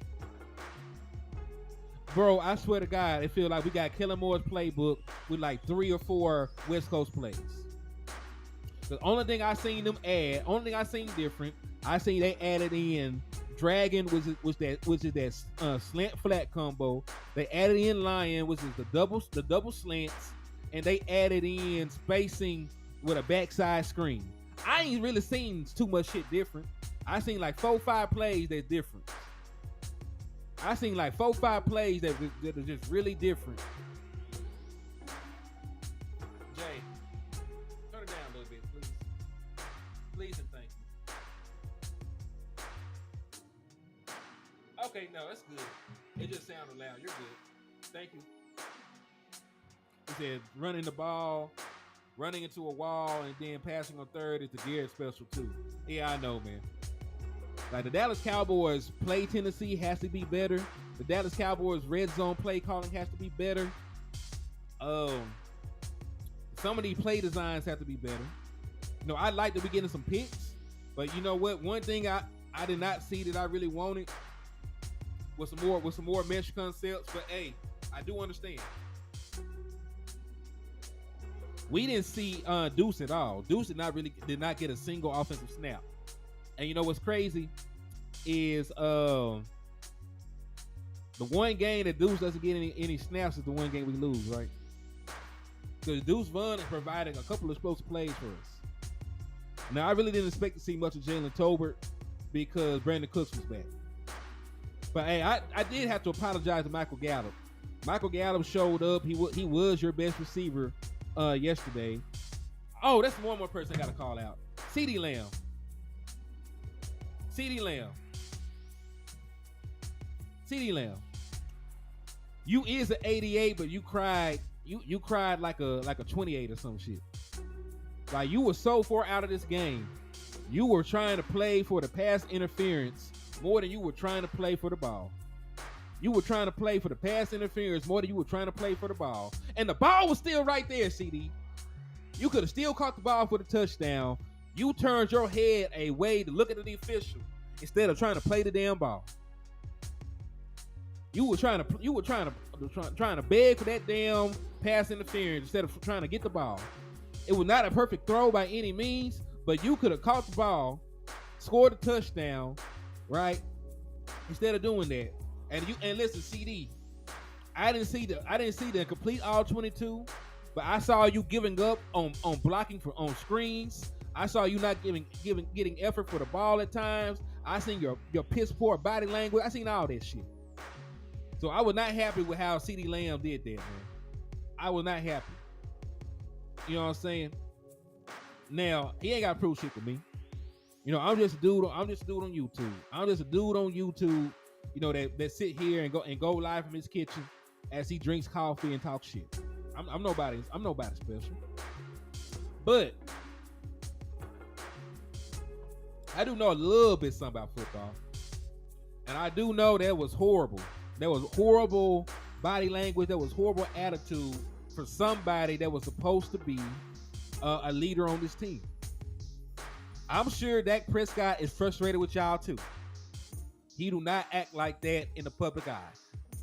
Bro, I swear to God, it feels like we got Kellen Moore's playbook with like 3 or 4 West Coast plays. The only thing I seen them add, only thing I seen different, I seen they added in Dragon, which is that slant flat combo. They added in Lion, which is the double slants, and they added in spacing with a backside screen. I ain't really seen too much shit different. I seen like 4-5 plays that's different. I seen like 4-5 plays that are just really different. Jay, turn it down a little bit, please. Please and thank you. Okay, no, that's good. It just sounded loud. You're good. Thank you. He said running the ball, running into a wall, and then passing on 3rd is the Garrett special too. Yeah, I know, man. Like the Dallas Cowboys play Tennessee has to be better. The Dallas Cowboys red zone play calling has to be better. Some of these play designs have to be better. You know, I'd like to be getting some picks, but you know what? One thing I did not see that I really wanted was some more mesh concepts. But hey, I do understand. We didn't see Deuce at all. Deuce did not get a single offensive snap. And you know what's crazy is the one game that Deuce doesn't get any snaps is the one game we lose, right? Because Deuce Vaughn is providing a couple of explosive plays for us. Now, I really didn't expect to see much of Jalen Tolbert because Brandon Cooks was back. But hey, I did have to apologize to Michael Gallup. Michael Gallup showed up. He was your best receiver yesterday. Oh, that's one more person I got to call out. CeeDee Lamb. You is an 88, but you cried like a 28 or some shit. Like you were so far out of this game. You were trying to play for the pass interference more than you were trying to play for the ball. You were trying to play for the pass interference more than you were trying to play for the ball. And the ball was still right there, CD. You could have still caught the ball for the touchdown. You turned your head away to look at the official instead of trying to play the damn ball. You were trying to beg for that damn pass interference instead of trying to get the ball. It was not a perfect throw by any means, But you could have caught the ball, scored a touchdown, right? Instead of doing that. And listen, CD, I didn't see the complete all 22, but I saw you giving up on blocking on screens. I saw you not getting effort for the ball at times. I seen your piss poor body language. I seen all that shit. So I was not happy with how CD Lamb did that, man. I was not happy. You know what I'm saying? Now, he ain't got to prove shit to me. You know, I'm just a dude on YouTube. I'm just a dude on YouTube, you know, that sit here and go live from his kitchen as he drinks coffee and talks shit. I'm nobody special. But I do know a little bit something about football. And I do know that was horrible. There was horrible body language. There was horrible attitude for somebody that was supposed to be a leader on this team. I'm sure Dak Prescott is frustrated with y'all too. He do not act like that in the public eye.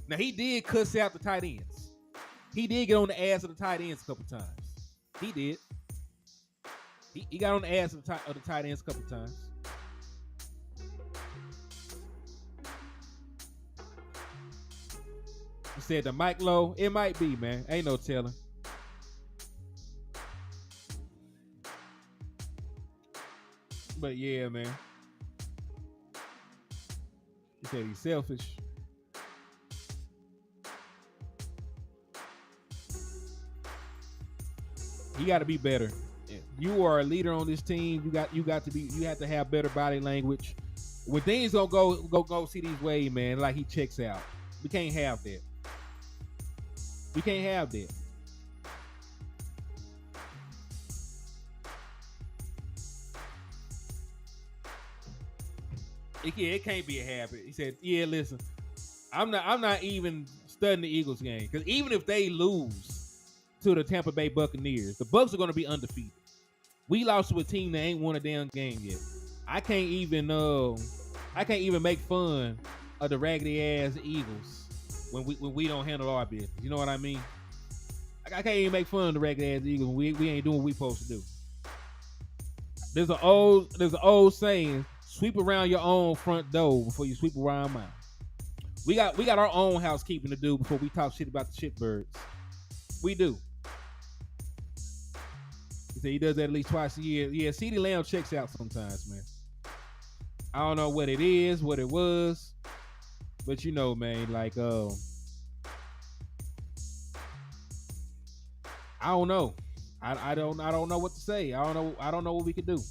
Now, he did cuss out the tight ends. He did get on the ass of the tight ends a couple times. He did. He got on the ass of the tight ends a couple times. He said the mic low. It might be, man. Ain't no telling. But yeah, man. He said he's selfish. You got to be better. You are a leader on this team. You have to have better body language. When things don't go CD's way, man, like he checks out. We can't have that. We can't have that. It can't be a habit. He said, "Yeah, listen, I'm not even studying the Eagles game because even if they lose to the Tampa Bay Buccaneers, the Bucs are going to be undefeated. We lost to a team that ain't won a damn game yet. I can't even make fun of the raggedy ass Eagles when we don't handle our business. You know what I mean? I can't even make fun of the raggedy ass Eagles when we ain't doing what we supposed to do. There's an old saying. Sweep around your own front door before you sweep around mine. We got our own housekeeping to do before we talk shit about the shitbirds. We do. He said he does that at least twice a year. Yeah, CeeDee Lamb checks out sometimes, man. I don't know what it is, what it was, but you know, man, like I don't know. I don't know what to say. I don't know what we could do.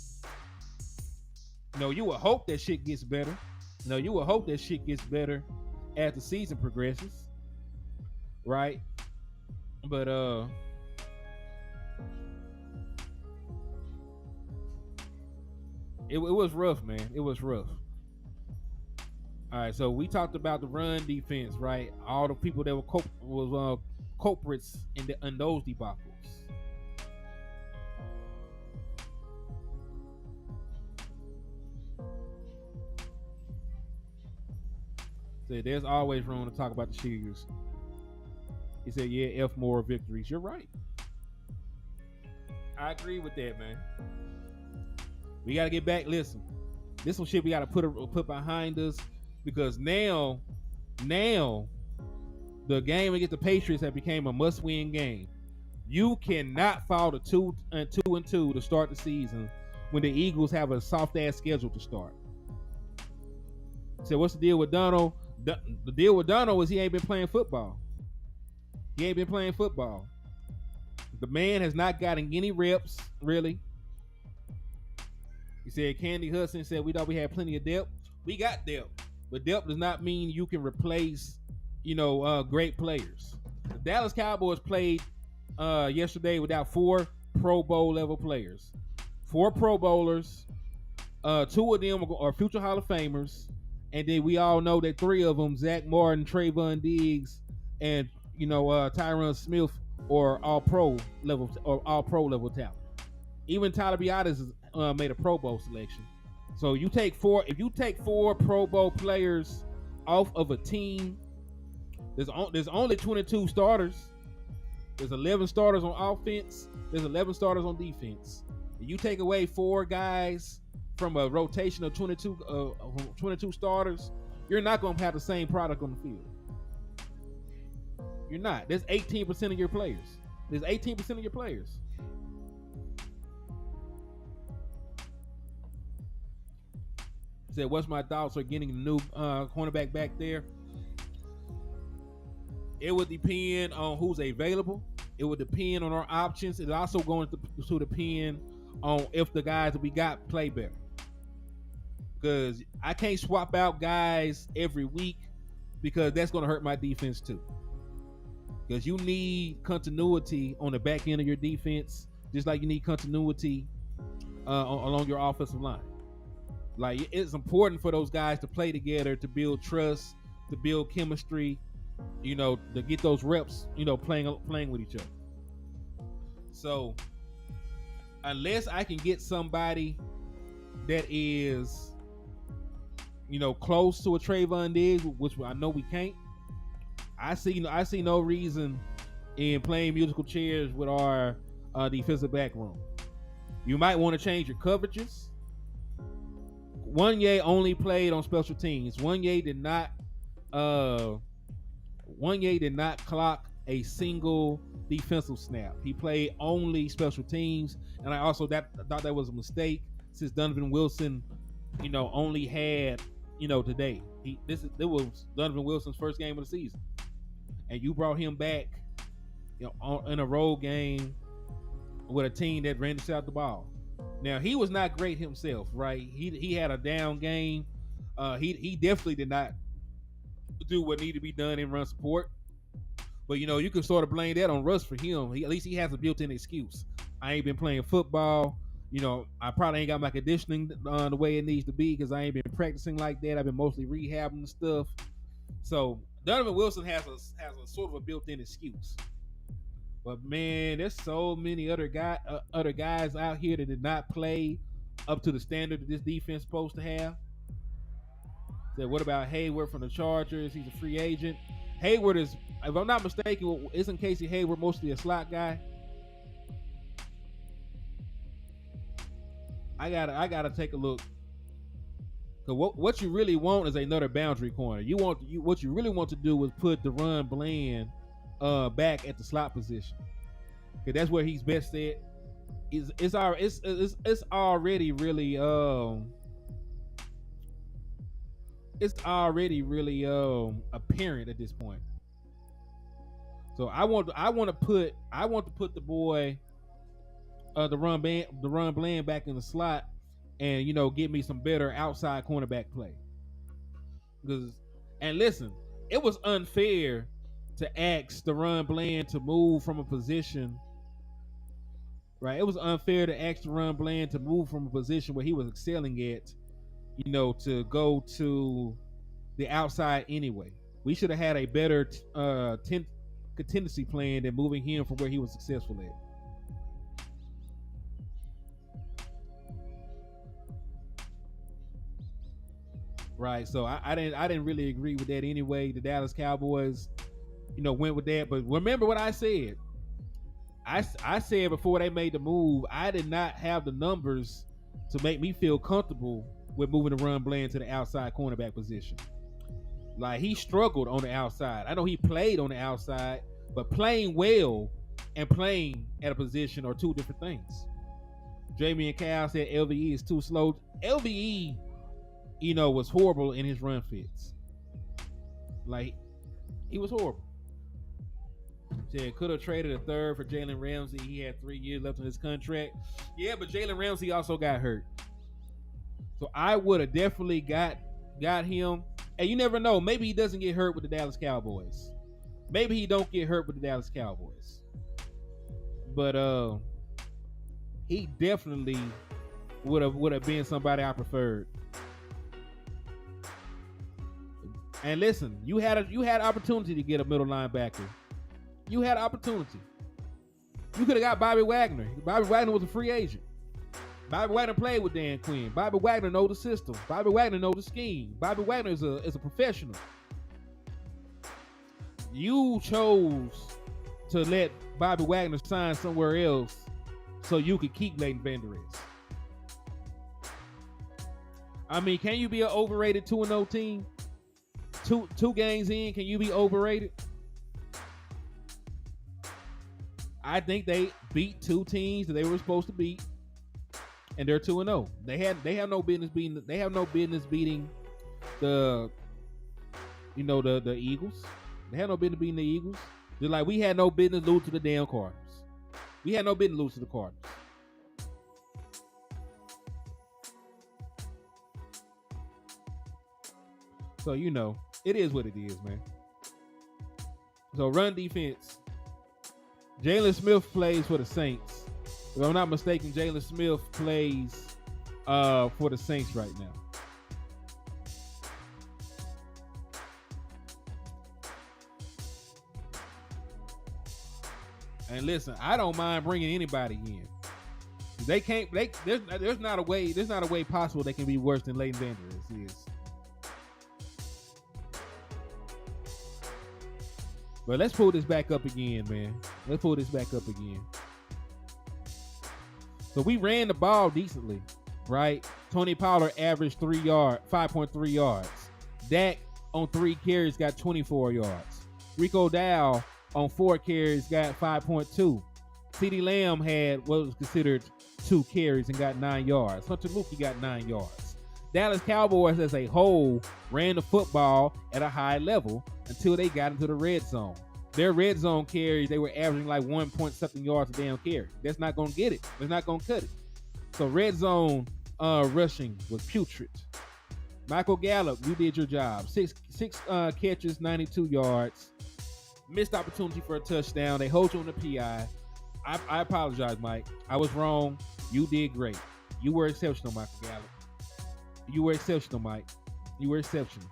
No, you would hope that shit gets better. No, you would hope that shit gets better as the season progresses, right? But it was rough, man. It was rough. All right, so we talked about the run defense, right? All the people that were culprits in those debacles. So there's always room to talk about the Cheers. He said, yeah, F more victories. You're right. I agree with that, man. We got to get back. Listen, this some shit we got to put behind us because now the game against the Patriots have became a must-win game. You cannot fall to 2-2 to start the season when the Eagles have a soft-ass schedule to start. So what's the deal with Donald? The deal with Donald is he ain't been playing football. He ain't been playing football. The man has not gotten any reps, really. He said Candy Hudson said we thought we had plenty of depth. We got depth. But depth does not mean you can replace, great players. The Dallas Cowboys played yesterday without 4 Pro Bowl level players. 4 Pro Bowlers. 2 of them are future Hall of Famers. And then we all know that 3 of them, Zach Martin, Trayvon Diggs, and Tyron Smith, are all pro level talent. Even Tyler Biadasz made a Pro Bowl selection. So if you take 4 Pro Bowl players off of a team, there's only 22 starters. There's 11 starters on offense. There's 11 starters on defense. You take away 4 guys from a rotation of 22 starters, you're not going to have the same product on the field. You're not. There's 18% of your players. There's 18% of your players. Said, what's my thoughts on getting a new cornerback back there? It would depend on who's available. It would depend on our options. It's also going to depend on if the guys that we got play better. Because I can't swap out guys every week because that's going to hurt my defense too. Because you need continuity on the back end of your defense, just like you need continuity along your offensive line. Like, it's important for those guys to play together, to build trust, to build chemistry, to get those reps, playing with each other. So unless I can get somebody that is, close to a Trayvon Diggs, which I know we can't, I see no reason in playing musical chairs with our defensive back room. You might want to change your coverages. Wanye only played on special teams. Wanye did not clock a single defensive snap. He played only special teams, and I also thought that was a mistake since Donovan Wilson, only had, today. This was Donovan Wilson's first game of the season, and you brought him back, in a road game with a team that ran out the ball. Now, he was not great himself, right? He had a down game. He definitely did not do what needed to be done in run support. But, you can sort of blame that on Russ for him. At least he has a built-in excuse. I ain't been playing football. I probably ain't got my conditioning the way it needs to be because I ain't been practicing like that. I've been mostly rehabbing and stuff. So Donovan Wilson has a sort of a built-in excuse. But man, there's so many other guys out here that did not play up to the standard that this defense is supposed to have. So what about Hayward from the Chargers? He's a free agent. Hayward is, if I'm not mistaken, isn't Casey Hayward mostly a slot guy? I gotta take a look. Cause what you really want is another boundary corner. What you really want to do is put DaRon Bland back at the slot position, because that's where he's best at. It's already really apparent at this point. So I want to put the boy DaRon Bland back in the slot, and get me some better outside cornerback play. And listen, it was unfair to ask DaRon Bland to move from a position, right? It was unfair to ask DaRon Bland to move from a position where he was excelling at, to go to the outside anyway. We should have had a better contingency plan than moving him from where he was successful at. Right, so I didn't really agree with that anyway. The Dallas Cowboys, went with that. But remember what I said. I said before they made the move, I did not have the numbers to make me feel comfortable with moving DaRon Bland to the outside cornerback position. Like, he struggled on the outside. I know he played on the outside, but playing well and playing at a position are two different things. Jamie and Cal said LVE is too slow. LVE, was horrible in his run fits. Like, he was horrible. Said could have traded a third for Jalen Ramsey. He had 3 years left on his contract. Yeah, but Jalen Ramsey also got hurt. So I would have definitely got him. And you never know. Maybe he doesn't get hurt with the Dallas Cowboys. Maybe he don't get hurt with the Dallas Cowboys. But he definitely would have been somebody I preferred. And listen, you had opportunity to get a middle linebacker. You had opportunity. You could have got Bobby Wagner. Bobby Wagner was a free agent. Bobby Wagner played with Dan Quinn. Bobby Wagner knows the system. Bobby Wagner knows the scheme. Bobby Wagner is a professional. You chose to let Bobby Wagner sign somewhere else so you could keep Leighton Vander Esch. I mean, can you be an overrated 2-0 team? Two games in, can you be overrated? I think they beat two teams that they were supposed to beat, and they're 2-0. They have no business beating. They have no business beating the Eagles. They had no business beating the Eagles. Just like we had no business losing to the damn Cardinals. We had no business losing to the Cardinals. So, it is what it is, man. So, run defense. Jalen Smith plays for the Saints. If I'm not mistaken, Jalen Smith plays for the Saints right now. And listen, I don't mind bringing anybody in. They can't. There's not a way. There's not a way possible they can be worse than Leighton Vander Esch is. But let's pull this back up again, man. Let's pull this back up again. So we ran the ball decently, right? Tony Pollard averaged 5.3 yards. Dak on 3 carries got 24 yards. Rico Dow on 4 carries got 5.2. CeeDee Lamb had what was considered 2 carries and got 9 yards. Hunter Luepke got 9 yards. Dallas Cowboys as a whole ran the football at a high level until they got into the red zone. Their red zone carries, they were averaging like 1 point something yards a damn carry. That's not going to get it. That's not going to cut it. So red zone rushing was putrid. Michael Gallup, you did your job. Six catches, 92 yards. Missed opportunity for a touchdown. They hold you on the PI. I apologize, Mike. I was wrong. You did great. You were exceptional, Michael Gallup. You were exceptional, Mike. You were exceptional.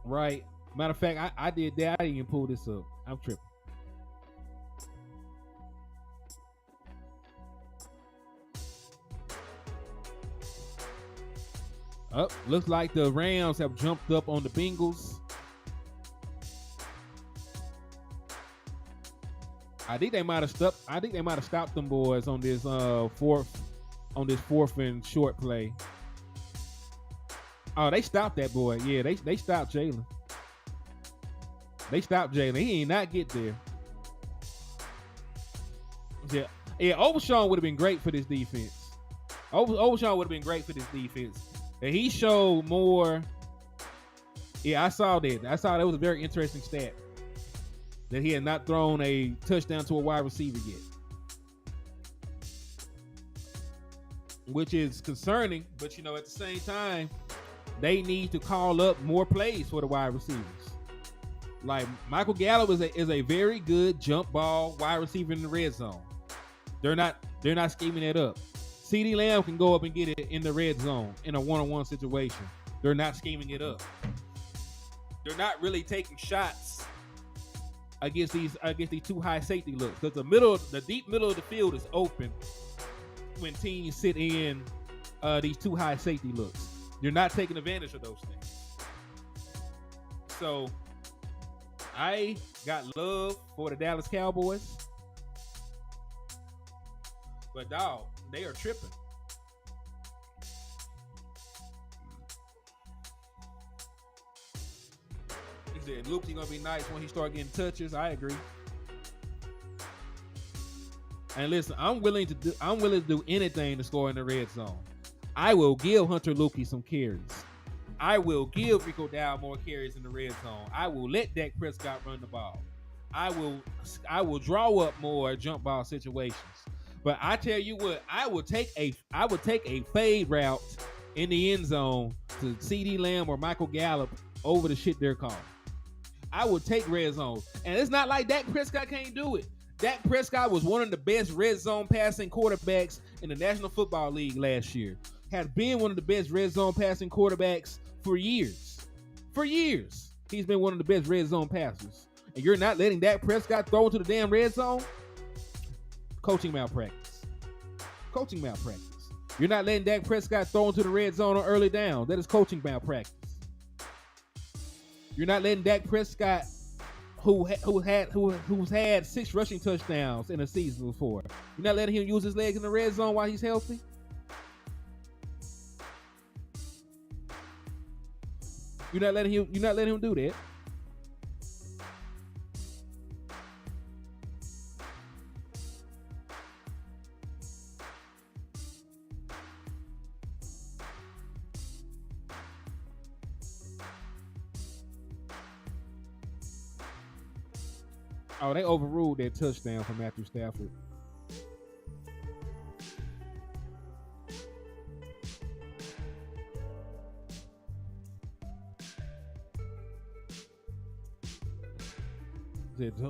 Right. Matter of fact, I did that. I didn't even pull this up. I'm tripping. Looks like the Rams have jumped up on the Bengals. I think they might have stopped them boys on this fourth and short play. Oh, they stopped that boy. Yeah, they stopped Jalen. They stopped Jalen. He ain't not get there. Yeah. Overshawn would have been great for this defense. Overshawn would have been great for this defense. And he showed more. Yeah, I saw that. That was a very interesting stat. That he had not thrown a touchdown to a wide receiver yet. Which is concerning, but at the same time, they need to call up more plays for the wide receivers. Like Michael Gallup is a very good jump ball wide receiver in the red zone. They're not scheming it up. CeeDee Lamb can go up and get it in the red zone in a one-on-one situation. They're not scheming it up. They're not really taking shots against these two high safety looks, because the deep middle of the field is open when teams sit in these two high safety looks. You're not taking advantage of those things. So I got love for the Dallas Cowboys, but dog, they are tripping. He said Luke's gonna be nice when he start getting touches. I agree. And listen, I'm willing to do anything to score in the red zone. I will give Hunter Luepke some carries. I will give Rico Dow more carries in the red zone. I will let Dak Prescott run the ball. I will draw up more jump ball situations. But I tell you what, I would take a fade route in the end zone to CeeDee Lamb or Michael Gallup over the shit they're calling. I would take red zone. And it's not like Dak Prescott can't do it. Dak Prescott was one of the best red zone passing quarterbacks in the National Football League last year. Has been one of the best red zone passing quarterbacks for years. For years, he's been one of the best red zone passers. And you're not letting Dak Prescott throw into the damn red zone? Coaching malpractice. Coaching malpractice. You're not letting Dak Prescott throw into the red zone on early down. That is coaching malpractice. You're not letting Dak Prescott who's had 6 rushing touchdowns in a season before. You're not letting him use his legs in the red zone while he's healthy. You're not letting him do that. Oh, they overruled that touchdown from Matthew Stafford.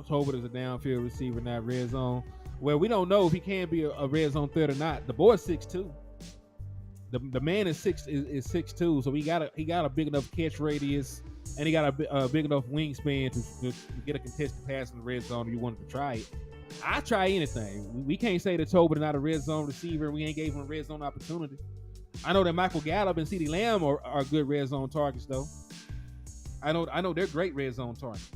Tolbert is a downfield receiver, not red zone. Well, we don't know if he can be a red zone threat or not. The boy's 6'2". The man is 6'2", so he got a big enough catch radius, and he got a big enough wingspan to get a contested pass in the red zone if you wanted to try it. I try anything. We can't say that Tolbert is not a red zone receiver. We ain't gave him a red zone opportunity. I know that Michael Gallup and CeeDee Lamb are good red zone targets, though. I know they're great red zone targets.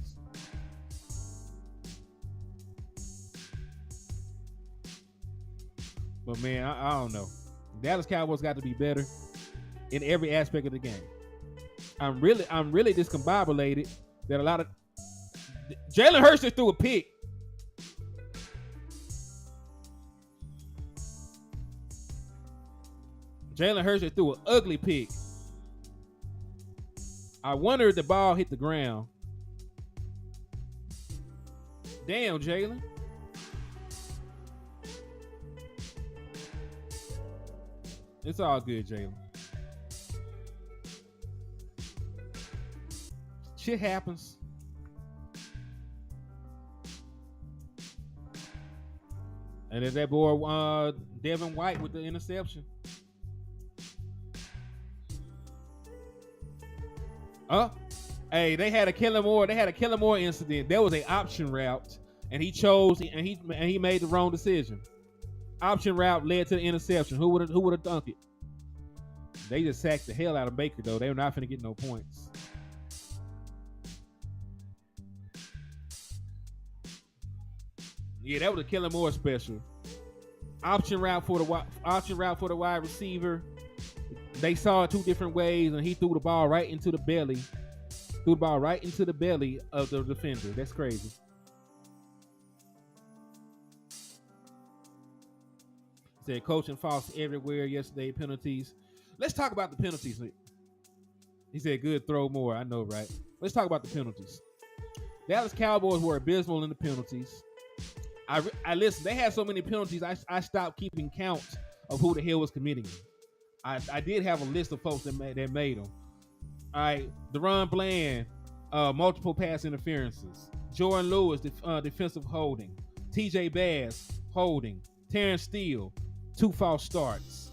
But man, I don't know. Dallas Cowboys got to be better in every aspect of the game. I'm really discombobulated that a lot of Jalen Hurts just threw a pick. Jalen Hurts just threw an ugly pick. I wonder if the ball hit the ground. Damn, Jalen. It's all good, Jalen. Shit happens. And there's that boy Devin White with the interception. Hey, they had a Kellen Moore incident. There was an option route, and he made the wrong decision. Option route led to the interception. Who would have dunked it? They just sacked the hell out of Baker, though. They were not finna get no points. Yeah, that was a Kellen Moore special. Option route for the wide receiver. They saw it 2 different ways, and he threw the ball right into the belly. Threw the ball right into the belly of the defender. That's crazy. Said coaching false everywhere yesterday. Penalties. Let's talk about the penalties. He said, good throw more. I know, right? Let's talk about the penalties. Dallas Cowboys were abysmal in the penalties. I listen. They had so many penalties. I stopped keeping count of who the hell was committing them. I did have a list of folks that made them. All right, Deron Bland, multiple pass interferences. Jordan Lewis, defensive holding. TJ Bass, holding. Terrence Steele, 2 false starts.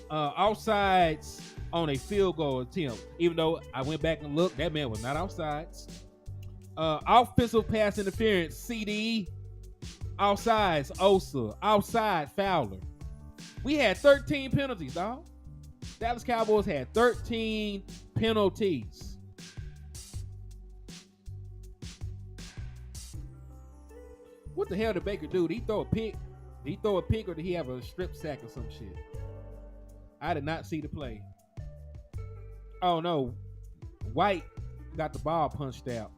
Offsides on a field goal attempt. Even though I went back and looked, that man was not offsides. Offensive pass interference, CD. Offsides, Osa. Outside, Fowler. We had 13 penalties, dog. Dallas Cowboys had 13 penalties. What the hell did Baker do? Did he throw a pick? Did he throw a pick or did he have a strip sack or some shit? I did not see the play. Oh no. White got the ball punched out.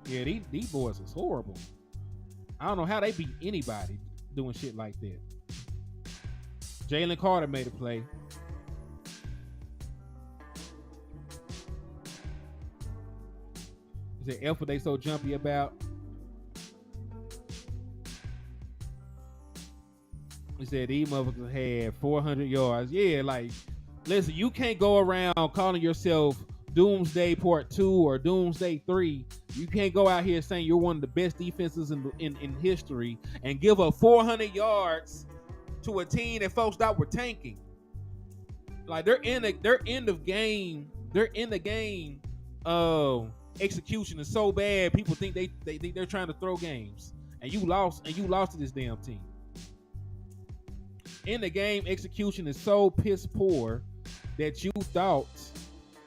Yeah, these boys is horrible. I don't know how they beat anybody doing shit like that. Jalen Carter made a play. Is it F what they so jumpy about? He said these motherfuckers had 400 yards. Yeah, like, listen, you can't go around calling yourself Doomsday Part 2 or Doomsday 3. You can't go out here saying you're one of the best defenses in history and give up 400 yards to a team that folks thought were tanking. Like, they're in the game execution is so bad people think they're trying to throw games. And you lost to this damn team. In the game execution is so piss poor that you thought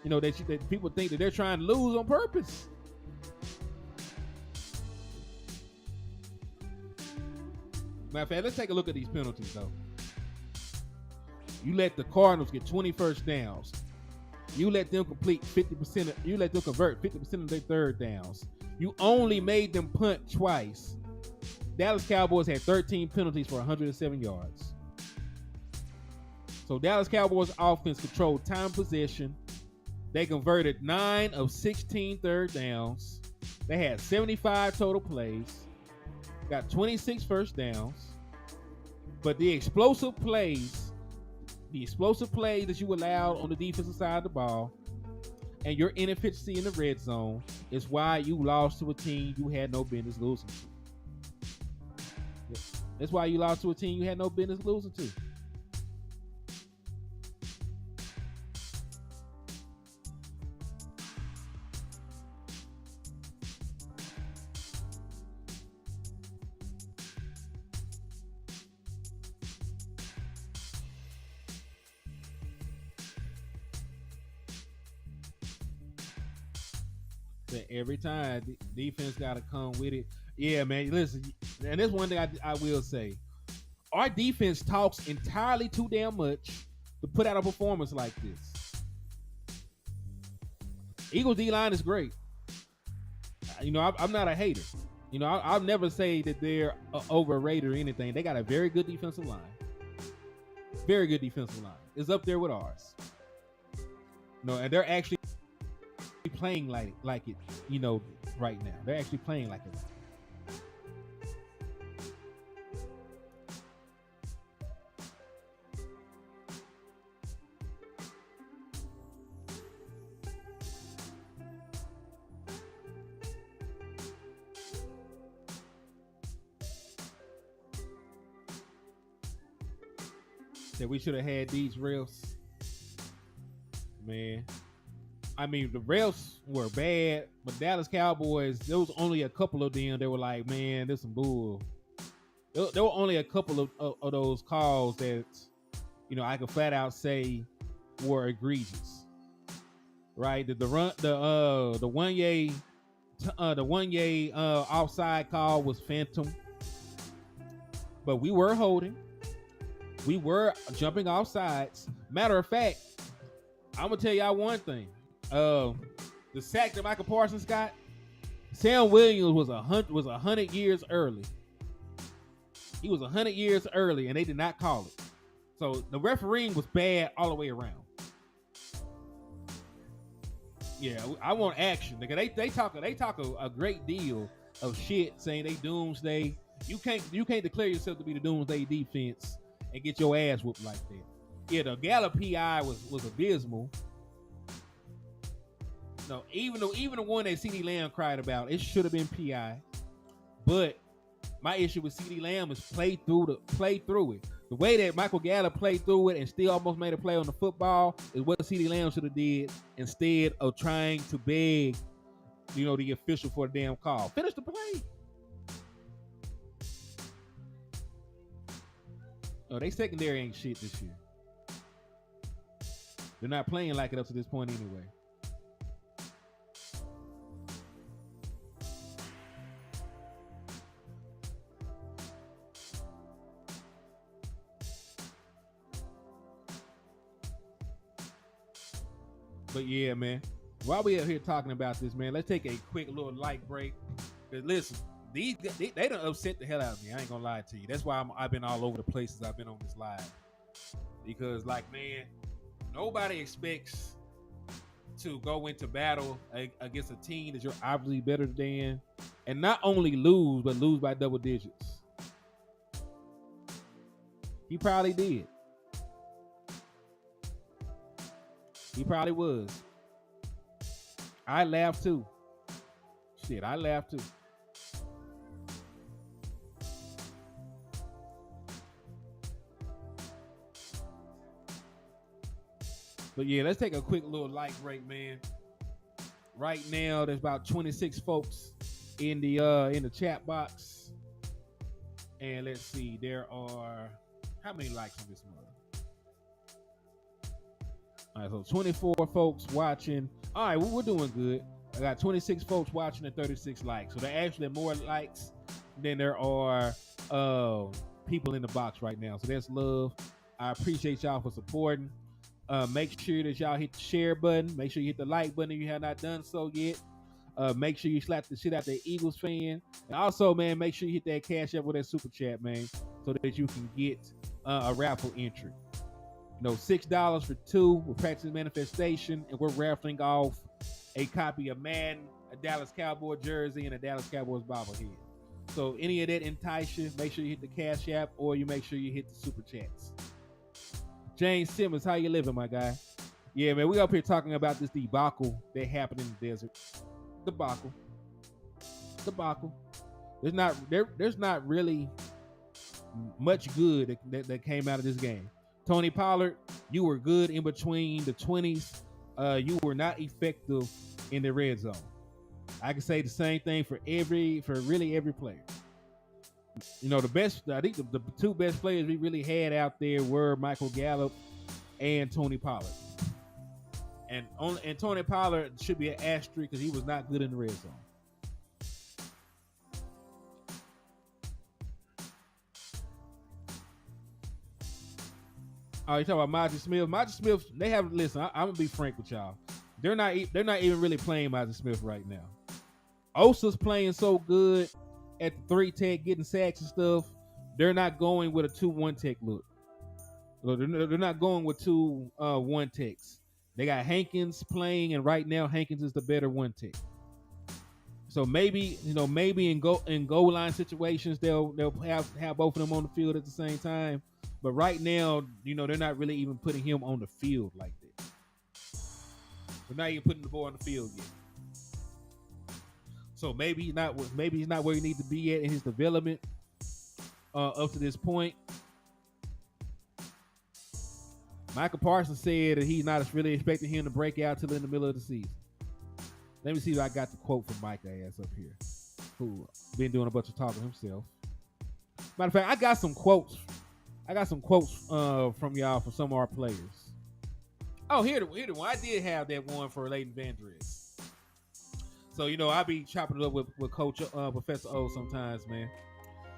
that people think that they're trying to lose on purpose. Matter of fact, let's take a look at these penalties though. You let the Cardinals get 20 first downs. You let them complete 50%. You let them convert 50% of their third downs. You only made them punt twice. Dallas Cowboys had 13 penalties for 107 yards. So Dallas Cowboys offense controlled time possession. They converted 9 of 16 third downs. They had 75 total plays. Got 26 first downs. But the explosive plays that you allowed on the defensive side of the ball and your inefficiency in the red zone is why you lost to a team you had no business losing to. That's why you lost to a team you had no business losing to. Every time defense got to come with it. Yeah, man. Listen, and there's one thing I will say: our defense talks entirely too damn much to put out a performance like this. Eagles D-line is great. I'm not a hater. I'll never say that they're overrated or anything. They got a very good defensive line. Very good defensive line. It's up there with ours. And they're actually playing like it, right now. They're actually playing like it. That we should have had these refs. Man. I mean, the refs were bad, but Dallas Cowboys, there was only a couple of them that were like, man, there's some bull. There were only a couple of those calls that, I could flat out say were egregious. Right? The one yay offside call was phantom. But we were holding. We were jumping off sides. Matter of fact, I'm gonna tell y'all one thing. The sack that Michael Parsons got, Sam Williams was 100 years early. He was 100 years early, and they did not call it. So the refereeing was bad all the way around. Yeah, I want action. Nigga, they talk a great deal of shit, saying they doomsday. You can't declare yourself to be the doomsday defense and get your ass whooped like that. Yeah, the Gallup PI was abysmal. No, even the one that CeeDee Lamb cried about, it should have been PI. But my issue with CeeDee Lamb is play through it. The way that Michael Gallup played through it and still almost made a play on the football is what CeeDee Lamb should have did instead of trying to beg, the official for a damn call. Finish the play. Oh, they secondary ain't shit this year. They're not playing like it up to this point anyway. But yeah, man, while we out here talking about this, man, let's take a quick little light break. Because listen, they done upset the hell out of me. I ain't gonna lie to you. That's why I've been all over the places I've been on this live. Because, man, nobody expects to go into battle against a team that you're obviously better than, and not only lose, but lose by double digits. He probably did. He probably was. I laughed too. Shit, I laughed too. But yeah, let's take a quick little light break, man. Right now, there's about 26 folks in the chat box. And let's see, there are how many likes on this one? All right, so 24 folks watching. All right, we're doing good. I got 26 folks watching and 36 likes. So there are actually more likes than there are people in the box right now. So that's love. I appreciate y'all for supporting. Make sure that y'all hit the share button. Make sure you hit the like button if you have not done so yet. Make sure you slap the shit out the Eagles fan. And also, man, make sure you hit that cash up with that super chat, man, so that you can get a raffle entry. $6 for two. We're practicing manifestation, and we're raffling off a copy of Madden, a Dallas Cowboy jersey, and a Dallas Cowboys bobblehead. So any of that entice you, make sure you hit the cash app, or you make sure you hit the super chats. James Simmons, how you living, my guy? Yeah, man, we up here talking about this debacle that happened in the desert. Debacle. There's not really much good that came out of this game. Tony Pollard, you were good in between the 20s. You were not effective in the red zone. I can say the same thing for really every player. I think the two best players we really had out there were Michael Gallup and Tony Pollard. And Tony Pollard should be an asterisk because he was not good in the red zone. Oh, you talking about Maji Smith? Maji Smith, they have listen. I'm gonna be frank with y'all. They're not even really playing Maji Smith right now. Osa's playing so good at the 3 tech, getting sacks and stuff. They're not going with a 2-1 tech look. They're not going with 2 1 techs. They got Hankins playing, and right now Hankins is the better 1 tech. So maybe in goal line situations they'll have both of them on the field at the same time. But right now, they're not really even putting him on the field like that. They're not even putting the ball on the field yet. So maybe he's not where he needs to be at in his development up to this point. Michael Parsons said that he's not really expecting him to break out till in the middle of the season. Let me see if I got the quote from Micah ass up here, who been doing a bunch of talking himself. Matter of fact, I got some quotes from y'all from some of our players. Oh, here the one. I did have that one for Leighton Van Der Esch. So, I be chopping it up with Coach Professor O sometimes, man.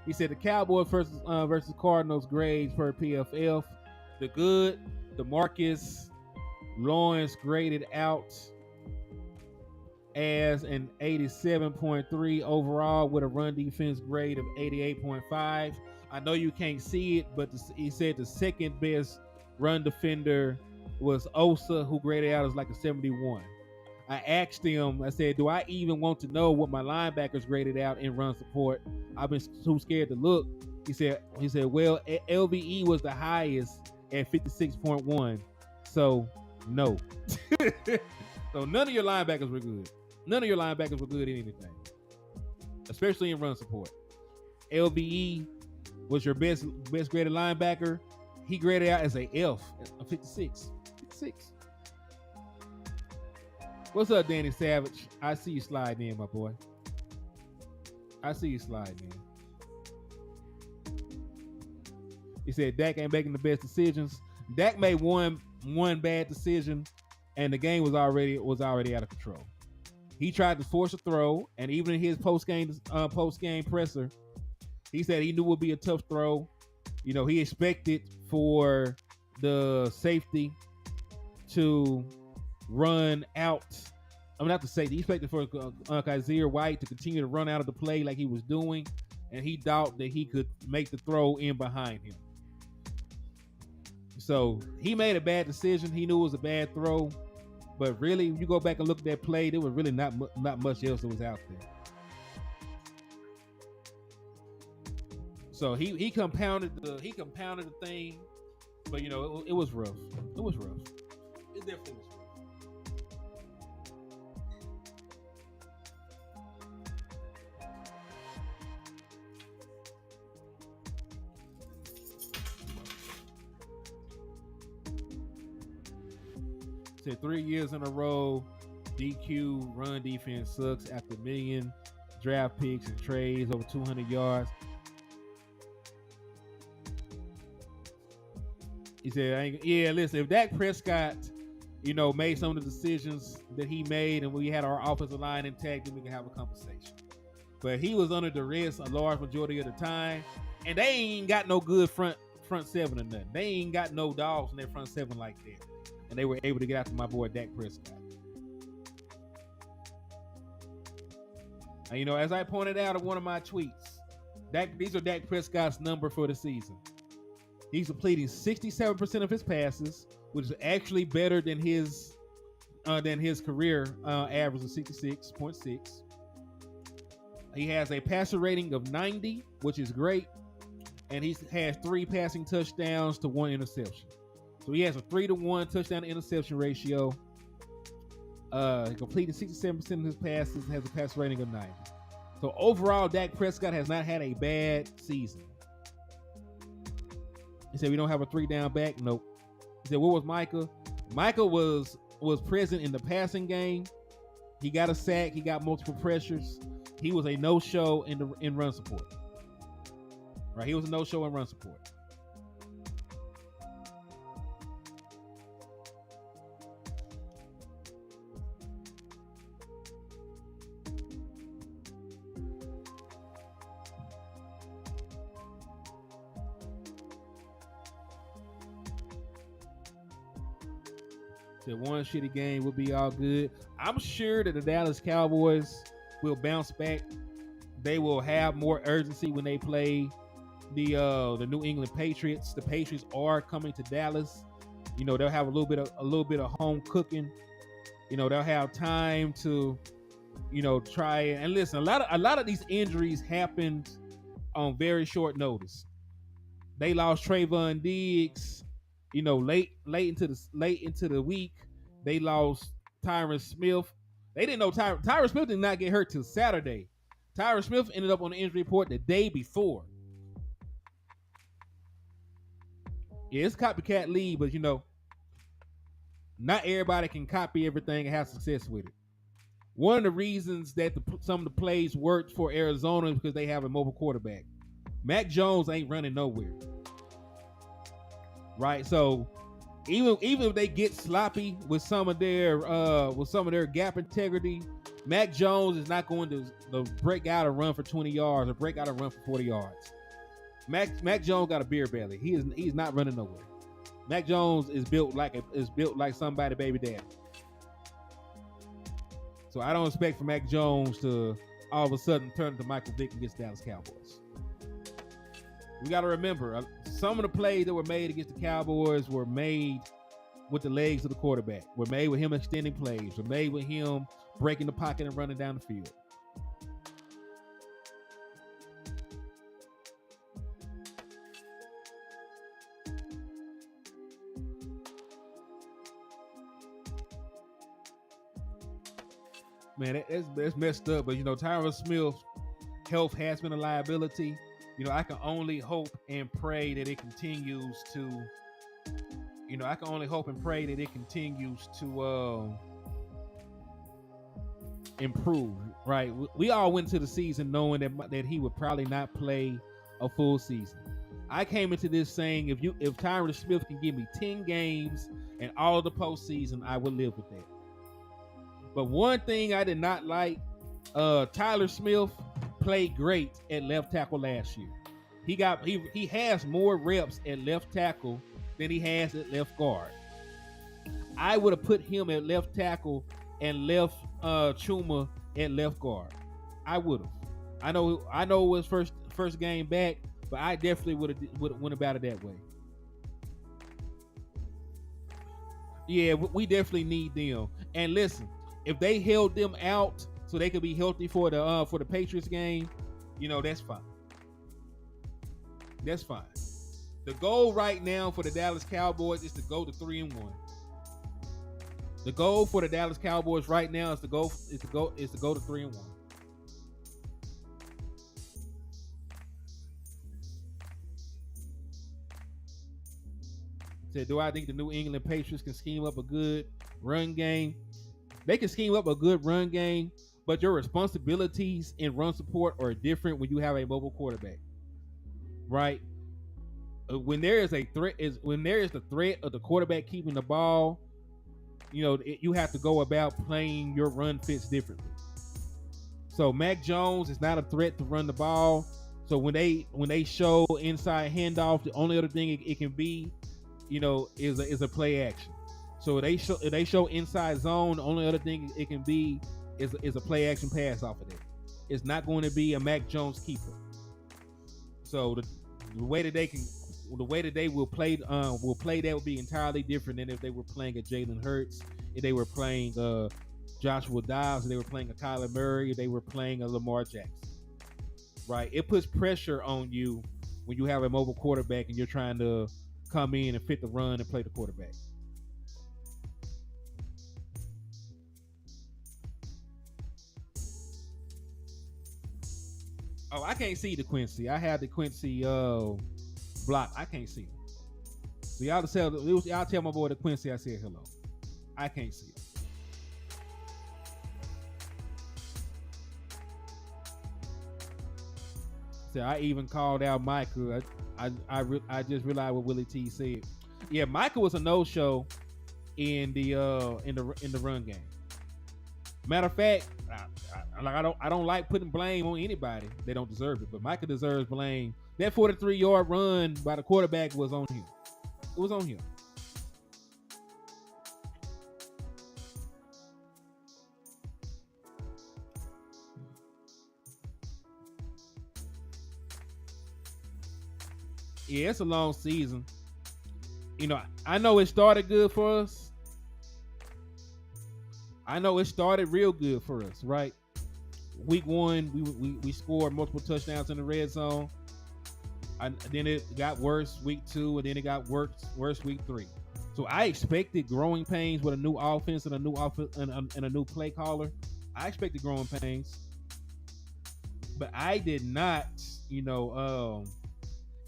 He said the Cowboys versus Cardinals grades per PFF. The good, DeMarcus Lawrence graded out as an 87.3 overall with a run defense grade of 88.5. I know you can't see it, but he said the second best run defender was Osa, who graded out as like a 71. I asked him, I said, do I even want to know what my linebackers graded out in run support? I've been too scared to look. He said, well, LVE was the highest at 56.1. So, no. So none of your linebackers were good. None of your linebackers were good in anything, especially in run support. LVE was your best graded linebacker. He graded out as a F, a 56. 56. What's up, Danny Savage? I see you sliding in, my boy. I see you sliding in. He said Dak ain't making the best decisions. Dak made one bad decision, and the game was already out of control. He tried to force a throw, and even in his post game presser, he said he knew it would be a tough throw. He expected for the safety to run out. I mean, not the safety. He expected for Kaiser White to continue to run out of the play like he was doing, and he thought that he could make the throw in behind him. So he made a bad decision. He knew it was a bad throw. But really, if you go back and look at that play, there was really not much else that was out there. So he compounded the thing, but it was rough. It was rough. It definitely was rough. Said 3 years in a row, DQ run defense sucks after $1 million draft picks and trades over 200 yards. He said, listen, if Dak Prescott made some of the decisions that he made, and we had our offensive line intact, then we can have a conversation. But he was under duress a large majority of the time, and they ain't got no good front seven or nothing. They ain't got no dogs in their front seven like that, and they were able to get after my boy Dak Prescott. And as I pointed out in one of my tweets, these are Dak Prescott's number for the season. He's completing 67% of his passes, which is actually better than his career average of 66.6. He has a passer rating of 90, which is great, and he has 3 passing touchdowns to 1 interception. So he has a 3-to-1 touchdown to interception ratio. Completing 67% of his passes, has a passer rating of 90. So overall, Dak Prescott has not had a bad season. He said we don't have a 3-down back. Nope. He said, what was Micah? Micah was present in the passing game. He got a sack. He got multiple pressures. He was a no-show in run support. Right? He was a no-show in run support. That one shitty game will be all good. I'm sure that the Dallas Cowboys will bounce back. They will have more urgency when they play the New England Patriots. The Patriots are coming to Dallas. They'll have a little bit of home cooking. They'll have time to try it. And listen, a lot of these injuries happened on very short notice. They lost Trayvon Diggs. Late into the week. They lost Tyron Smith. They didn't know Tyron Smith did not get hurt till Saturday. Tyron Smith ended up on the injury report the day before. Yeah, it's copycat league, but not everybody can copy everything and have success with it. One of the reasons that some of the plays worked for Arizona is because they have a mobile quarterback. Mac Jones ain't running nowhere. Right, so even if they get sloppy with some of their gap integrity, Mac Jones is not going to break out and run for 20 yards or break out and run for 40 yards. Mac Jones got a beer belly. He's not running nowhere. Mac Jones is built like somebody baby daddy. So I don't expect for Mac Jones to all of a sudden turn into Michael Vick against Dallas Cowboys. We got to remember, some of the plays that were made against the Cowboys were made with the legs of the quarterback. Were made with him extending plays. Were made with him breaking the pocket and running down the field. Man, that's messed up. But, Tyron Smith's health has been a liability. I can only hope and pray that it continues to, improve, right? We all went to the season knowing that he would probably not play a full season. I came into this saying if Tyron Smith can give me 10 games and all of the postseason, I would live with that. But one thing I did not like, Tyler Smith played great at left tackle last year. He has more reps at left tackle than he has at left guard. I would have put him at left tackle and left Chuma at left guard. I would have. I know it was first game back, but I definitely would have went about it that way. Yeah, we definitely need them. And listen, if they held them out so they could be healthy for the Patriots game, that's fine. That's fine. The goal right now for the Dallas Cowboys is to go to 3-1. The goal for the Dallas Cowboys right now is to go to 3-1. Said, do I think the New England Patriots can scheme up a good run game? They can scheme up a good run game, but your responsibilities in run support are different when you have a mobile quarterback, right? When there is the threat of the quarterback keeping the ball, you have to go about playing your run fits differently. So Mac Jones is not a threat to run the ball. So when they show inside handoff, the only other thing it can be, is a play action. So if they show inside zone, the only other thing it can be is a play action pass off of it. It's not going to be a Mac Jones keeper. So the way that they can, the way that they will play that would be entirely different than if they were playing a Jalen Hurts, if they were playing Joshua Dobbs, if they were playing a Kyler Murray, if they were playing a Lamar Jackson. Right? It puts pressure on you when you have a mobile quarterback and you're trying to come in and fit the run and play the quarterback. Oh, I can't see the Quincy. I have the Quincy block. I can't see him. So y'all tell my boy the Quincy I said hello. I can't see him. So I even called out Michael. I just realized what Willie T said. Yeah, Michael was a no show in the run game. Matter of fact, I don't like putting blame on anybody. They don't deserve it, but Michael deserves blame. That 43-yard run by the quarterback was on him. It was on him. Yeah, it's a long season. I know it started good for us. I know it started real good for us, right? Week one, we scored multiple touchdowns in the red zone. Then it got worse week two, and then it got worse week three. So I expected growing pains with a new offense and a new play caller. I expected growing pains, but I did not,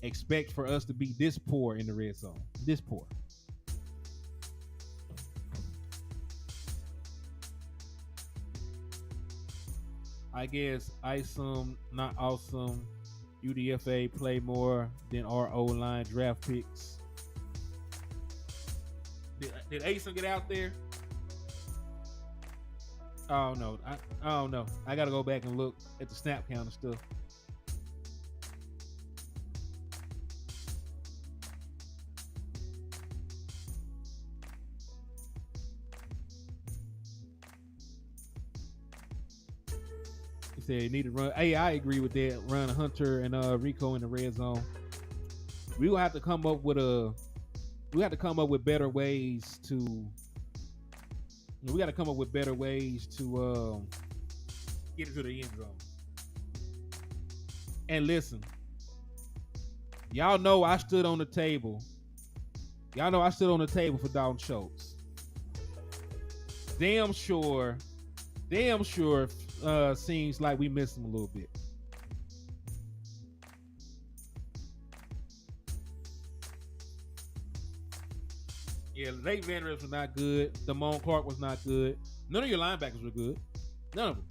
expect for us to be this poor in the red zone. This poor. I guess Isom, not awesome. UDFA play more than our O line draft picks. Did Asom get out there? Oh no, I don't know. I gotta go back and look at the snap count and stuff. He said he need to run. Hey, I agree with that. Run Hunter and Rico in the red zone. We will have to come up with better ways to. We got to come up with better ways to get into the end zone. And listen, y'all know I stood on the table. Y'all know I stood on the table for Dalton Schultz. Damn sure. Seems like we missed him a little bit. Yeah, late Van was not good. Damone Clark was not good. None of your linebackers were good. None of them.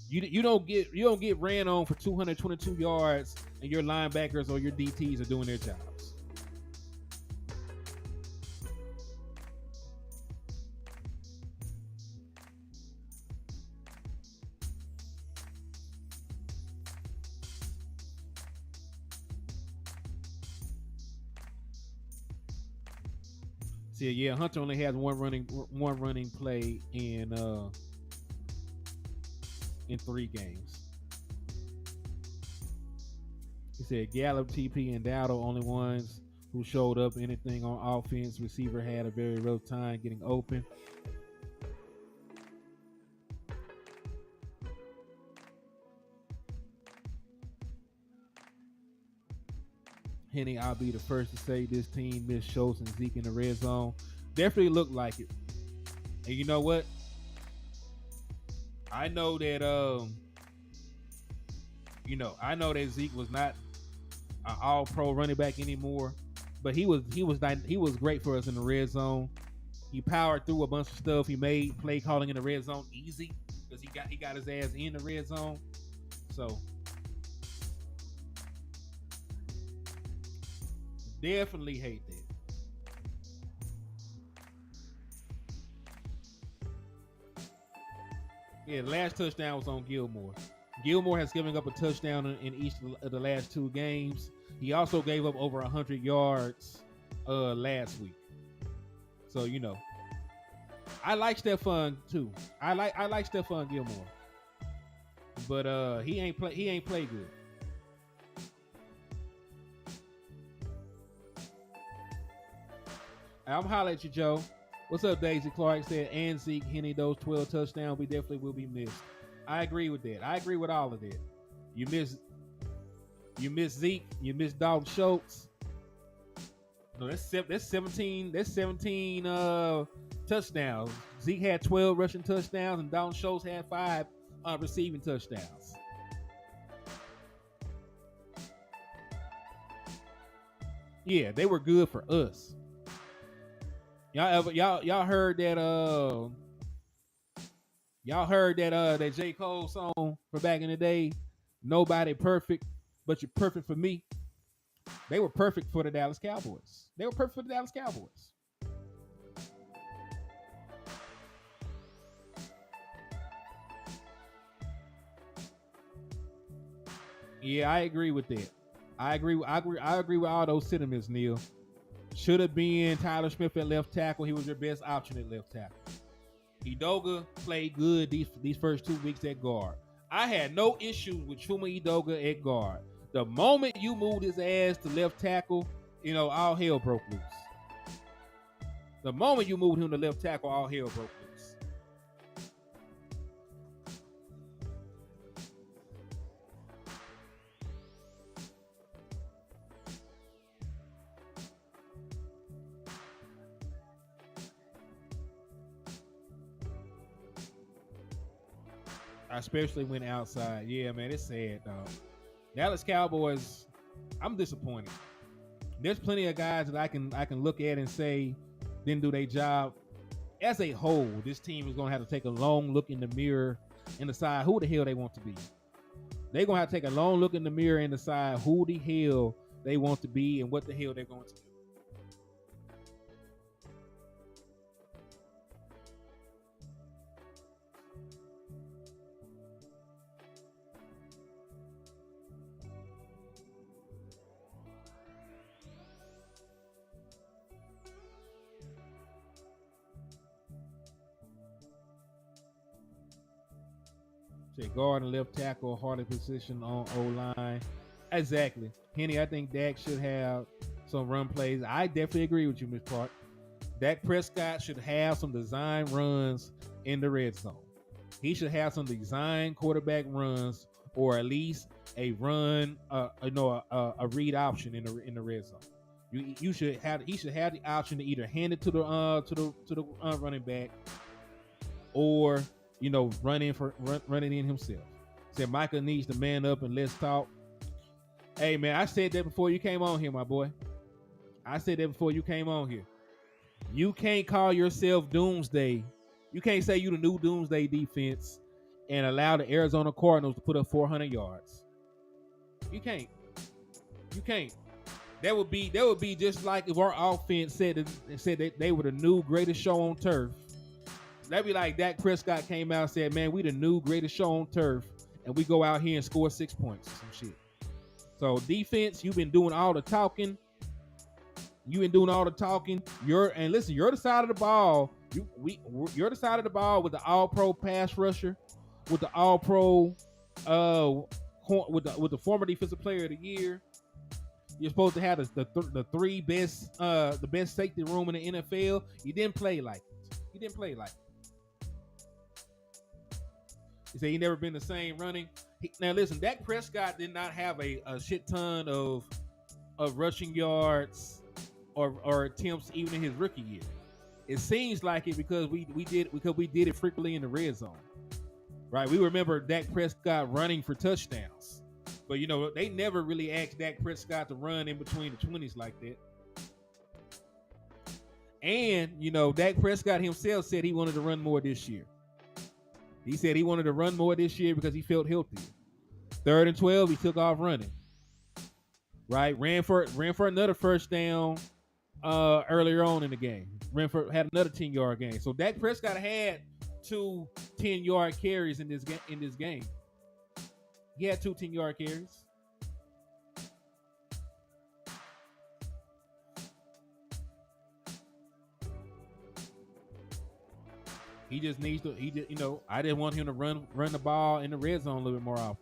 You don't get ran on for 222 yards, and your linebackers or your DTs are doing their jobs. See, yeah, Hunter only has one running play in 3 games. He said Gallup, TP, and Dowdle only ones who showed up anything on offense. Receiver had a very rough time getting open. Henny, I'll be the first to say this team missed Schultz and Zeke in the red zone. Definitely looked like it. And you know what? I know that Zeke was not an all-pro running back anymore, but he was great for us in the red zone. He powered through a bunch of stuff. He made play calling in the red zone easy because he got his ass in the red zone. So definitely hate that. Yeah, the last touchdown was on Gilmore. Gilmore has given up a touchdown in each of the last 2 games. He also gave up over 100 yards last week. So I like Stephon too. I like Stephon Gilmore, but he ain't play good. I'm holler at you, Joe. What's up, Daisy Clark? Said and Zeke Henny, those 12 touchdowns, we definitely will be missed. I agree with that. I agree with all of that. You miss Zeke. You miss Dalton Schultz. No, that's 17. That's 17 touchdowns. Zeke had 12 rushing touchdowns, and Dalton Schultz had 5 receiving touchdowns. Yeah, they were good for us. Y'all heard that that J. Cole song from back in the day? Nobody perfect, but you're perfect for me. They were perfect for the Dallas Cowboys. They were perfect for the Dallas Cowboys. Yeah, I agree with that. I agree with all those sentiments, Neil. Should have been Tyler Smith at left tackle. He was your best option at left tackle. Edoga played good these first 2 weeks at guard. I had no issues with Chuma Edoga at guard. The moment you moved his ass to left tackle, all hell broke loose. The moment you moved him to left tackle, all hell broke loose. I especially went outside. Yeah, man, it's sad, dog. Dallas Cowboys, I'm disappointed. There's plenty of guys that I can look at and say didn't do their job. As a whole, this team is gonna have to take a long look in the mirror and decide who the hell they want to be. They're gonna have to take a long look in the mirror and decide who the hell they want to be and what the hell they're going to do. Say guard and left tackle, harder position on O-line. Exactly. Henny, I think Dak should have some run plays. I definitely agree with you, Ms. Park. Dak Prescott should have some design runs in the red zone. He should have some design quarterback runs, or at least a run, a read option in the red zone. He should have the option to either hand it to the running back, or run it in himself. Said Michael needs to man up and let's talk. Hey man, I said that before you came on here, my boy. I said that before you came on here. You can't call yourself Doomsday. You can't say you the new Doomsday defense and allow the Arizona Cardinals to put up 400 yards. You can't. You can't. That would be just like if our offense said that they were the new greatest show on turf. That'd be like Dak Prescott came out and said, man, we the new greatest show on turf, and we go out here and score 6 points or some shit. So defense, you've been doing all the talking. You're the side of the ball. You're the side of the ball with the All-Pro pass rusher, with the All-Pro, with the former Defensive Player of the Year. You're supposed to have the three best, the best safety room in the NFL. You didn't play like it. He said he never been the same running. Now listen, Dak Prescott did not have a shit ton of rushing yards or attempts even in his rookie year. It seems like it because we did it frequently in the red zone, right? We remember Dak Prescott running for touchdowns, but they never really asked Dak Prescott to run in between the 20s like that. And Dak Prescott himself said he wanted to run more this year. He said he wanted to run more this year because he felt healthier. 3rd and 12, he took off running. Right, ran for another first down earlier on in the game. Had another 10-yard game. So Dak Prescott had to 10-yard carries in this game. He had 2 10-yard carries. He just needs to. I didn't want him to run the ball in the red zone a little bit more often.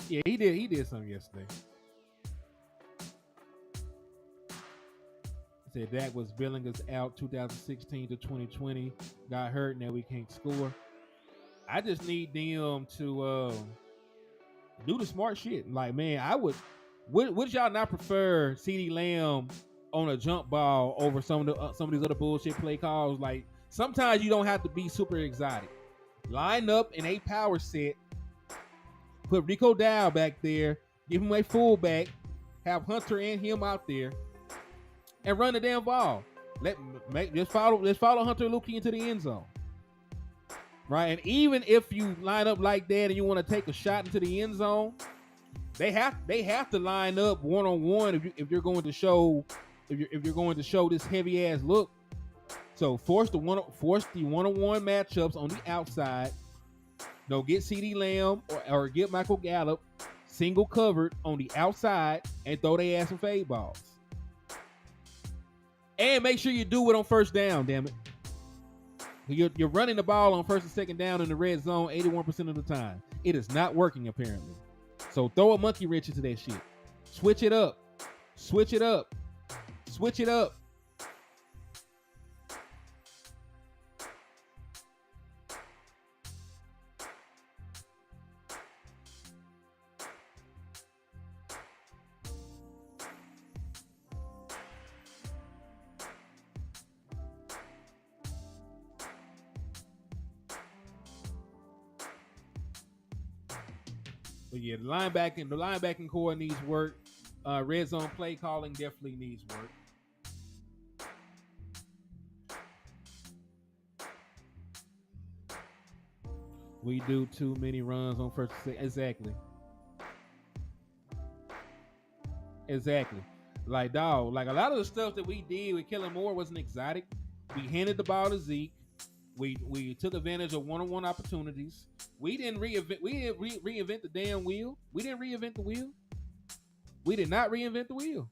Yeah, he did. He did something yesterday. He said Dak was billing us out 2016 to 2020. Got hurt, now we can't score. I just need them to do the smart shit. Like, man, I would. Would y'all not prefer CeeDee Lamb on a jump ball over some of these other bullshit play calls? Like, sometimes you don't have to be super exotic. Line up in a power set. Put Rico Dow back there, give him a fullback, have Hunter and him out there, and run the damn ball. Let's follow Hunter Luki into the end zone. Right? And even if you line up like that and you want to take a shot into the end zone, they have to line up one-on-one if you're going to show this heavy ass look. So force the one-on-one matchups on the outside. No, get CeeDee Lamb or get Michael Gallup single covered on the outside and throw their ass some fade balls. And make sure you do it on first down, damn it. You're running the ball on first and second down in the red zone 81% of the time. It is not working, apparently. So throw a monkey wrench into that shit. Switch it up. Switch it up. Switch it up. But yeah, the linebacking core needs work. Red zone play calling definitely needs work. We do too many runs on first and second. Exactly. Like, dog, like a lot of the stuff that we did with Kellen Moore wasn't exotic. We handed the ball to Zeke. We took advantage of one-on-one opportunities. We didn't reinvent the damn wheel. We didn't reinvent the wheel. We did not reinvent the wheel.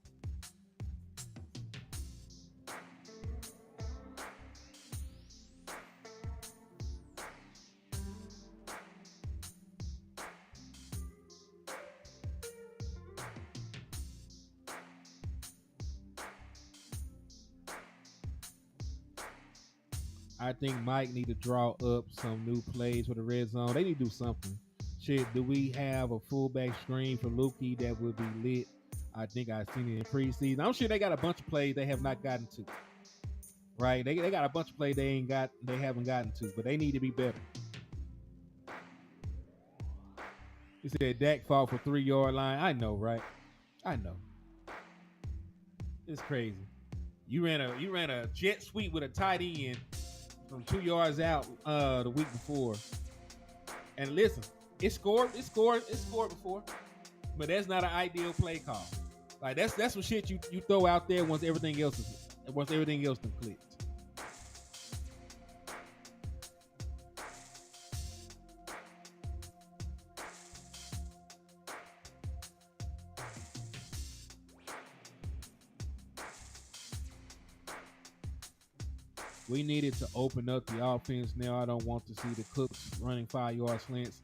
I think Mike need to draw up some new plays for the red zone. They need to do something. Shit, do we have a fullback screen for Lukey that would be lit? I think I've seen it in preseason. I'm sure they got a bunch of plays they have not gotten to. Right? They got a bunch of plays they haven't gotten to, but they need to be better. He said Dak fought for 3-yard line. I know, right? I know. It's crazy. You ran a jet sweep with a tight end from 2 yards out the week before. And listen, it scored before. But that's not an ideal play call. Like that's some shit you throw out there once everything else done clicked. We needed to open up the offense. Now I don't want to see the Cooks running 5-yard slants.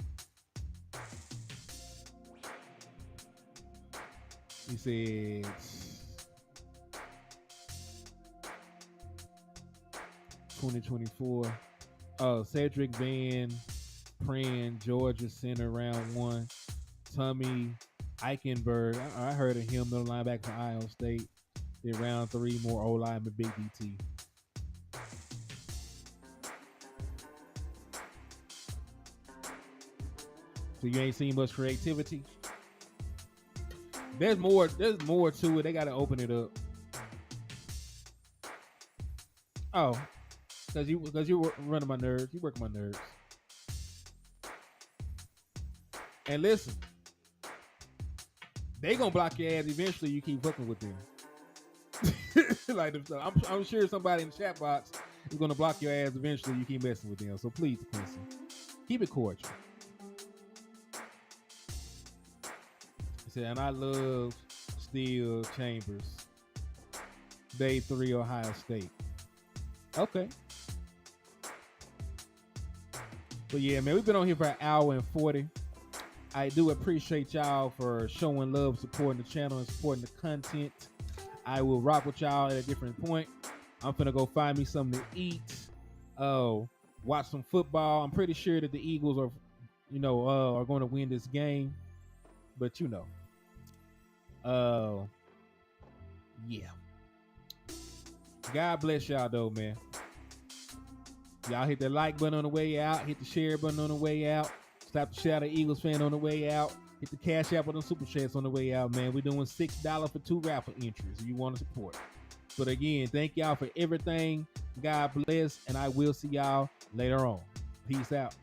He said, "2024. Cedric Van Pran, Georgia center, round 1. Tommy Eichenberg. I heard of him, middle linebacker from Iowa State. Then round 3, more O lineman, Big DT." So you ain't seen much creativity. There's more to it. They got to open it up. Oh, because you were running my nerves. You work my nerves. And listen, they gonna block your ass eventually. You keep fucking with them. Like I'm sure somebody in the chat box is gonna block your ass eventually. You keep messing with them. So please, Quincy, keep it cordial. He said, and I love Steel Chambers. Day 3, Ohio State. Okay. But yeah, man, we've been on here for an hour and 40. I do appreciate y'all for showing love, supporting the channel, and supporting the content. I will rock with y'all at a different point. I'm finna go find me something to eat. Watch some football. I'm pretty sure that the Eagles are going to win this game. But yeah. God bless y'all though, man. Y'all hit the like button on the way out. Hit the share button on the way out. Stop the shout out Eagles fan on the way out. Hit the cash app with the super chats on the way out, man. We're doing $6 for 2 raffle entries if you want to support. But again, thank y'all for everything. God bless, and I will see y'all later on. Peace out.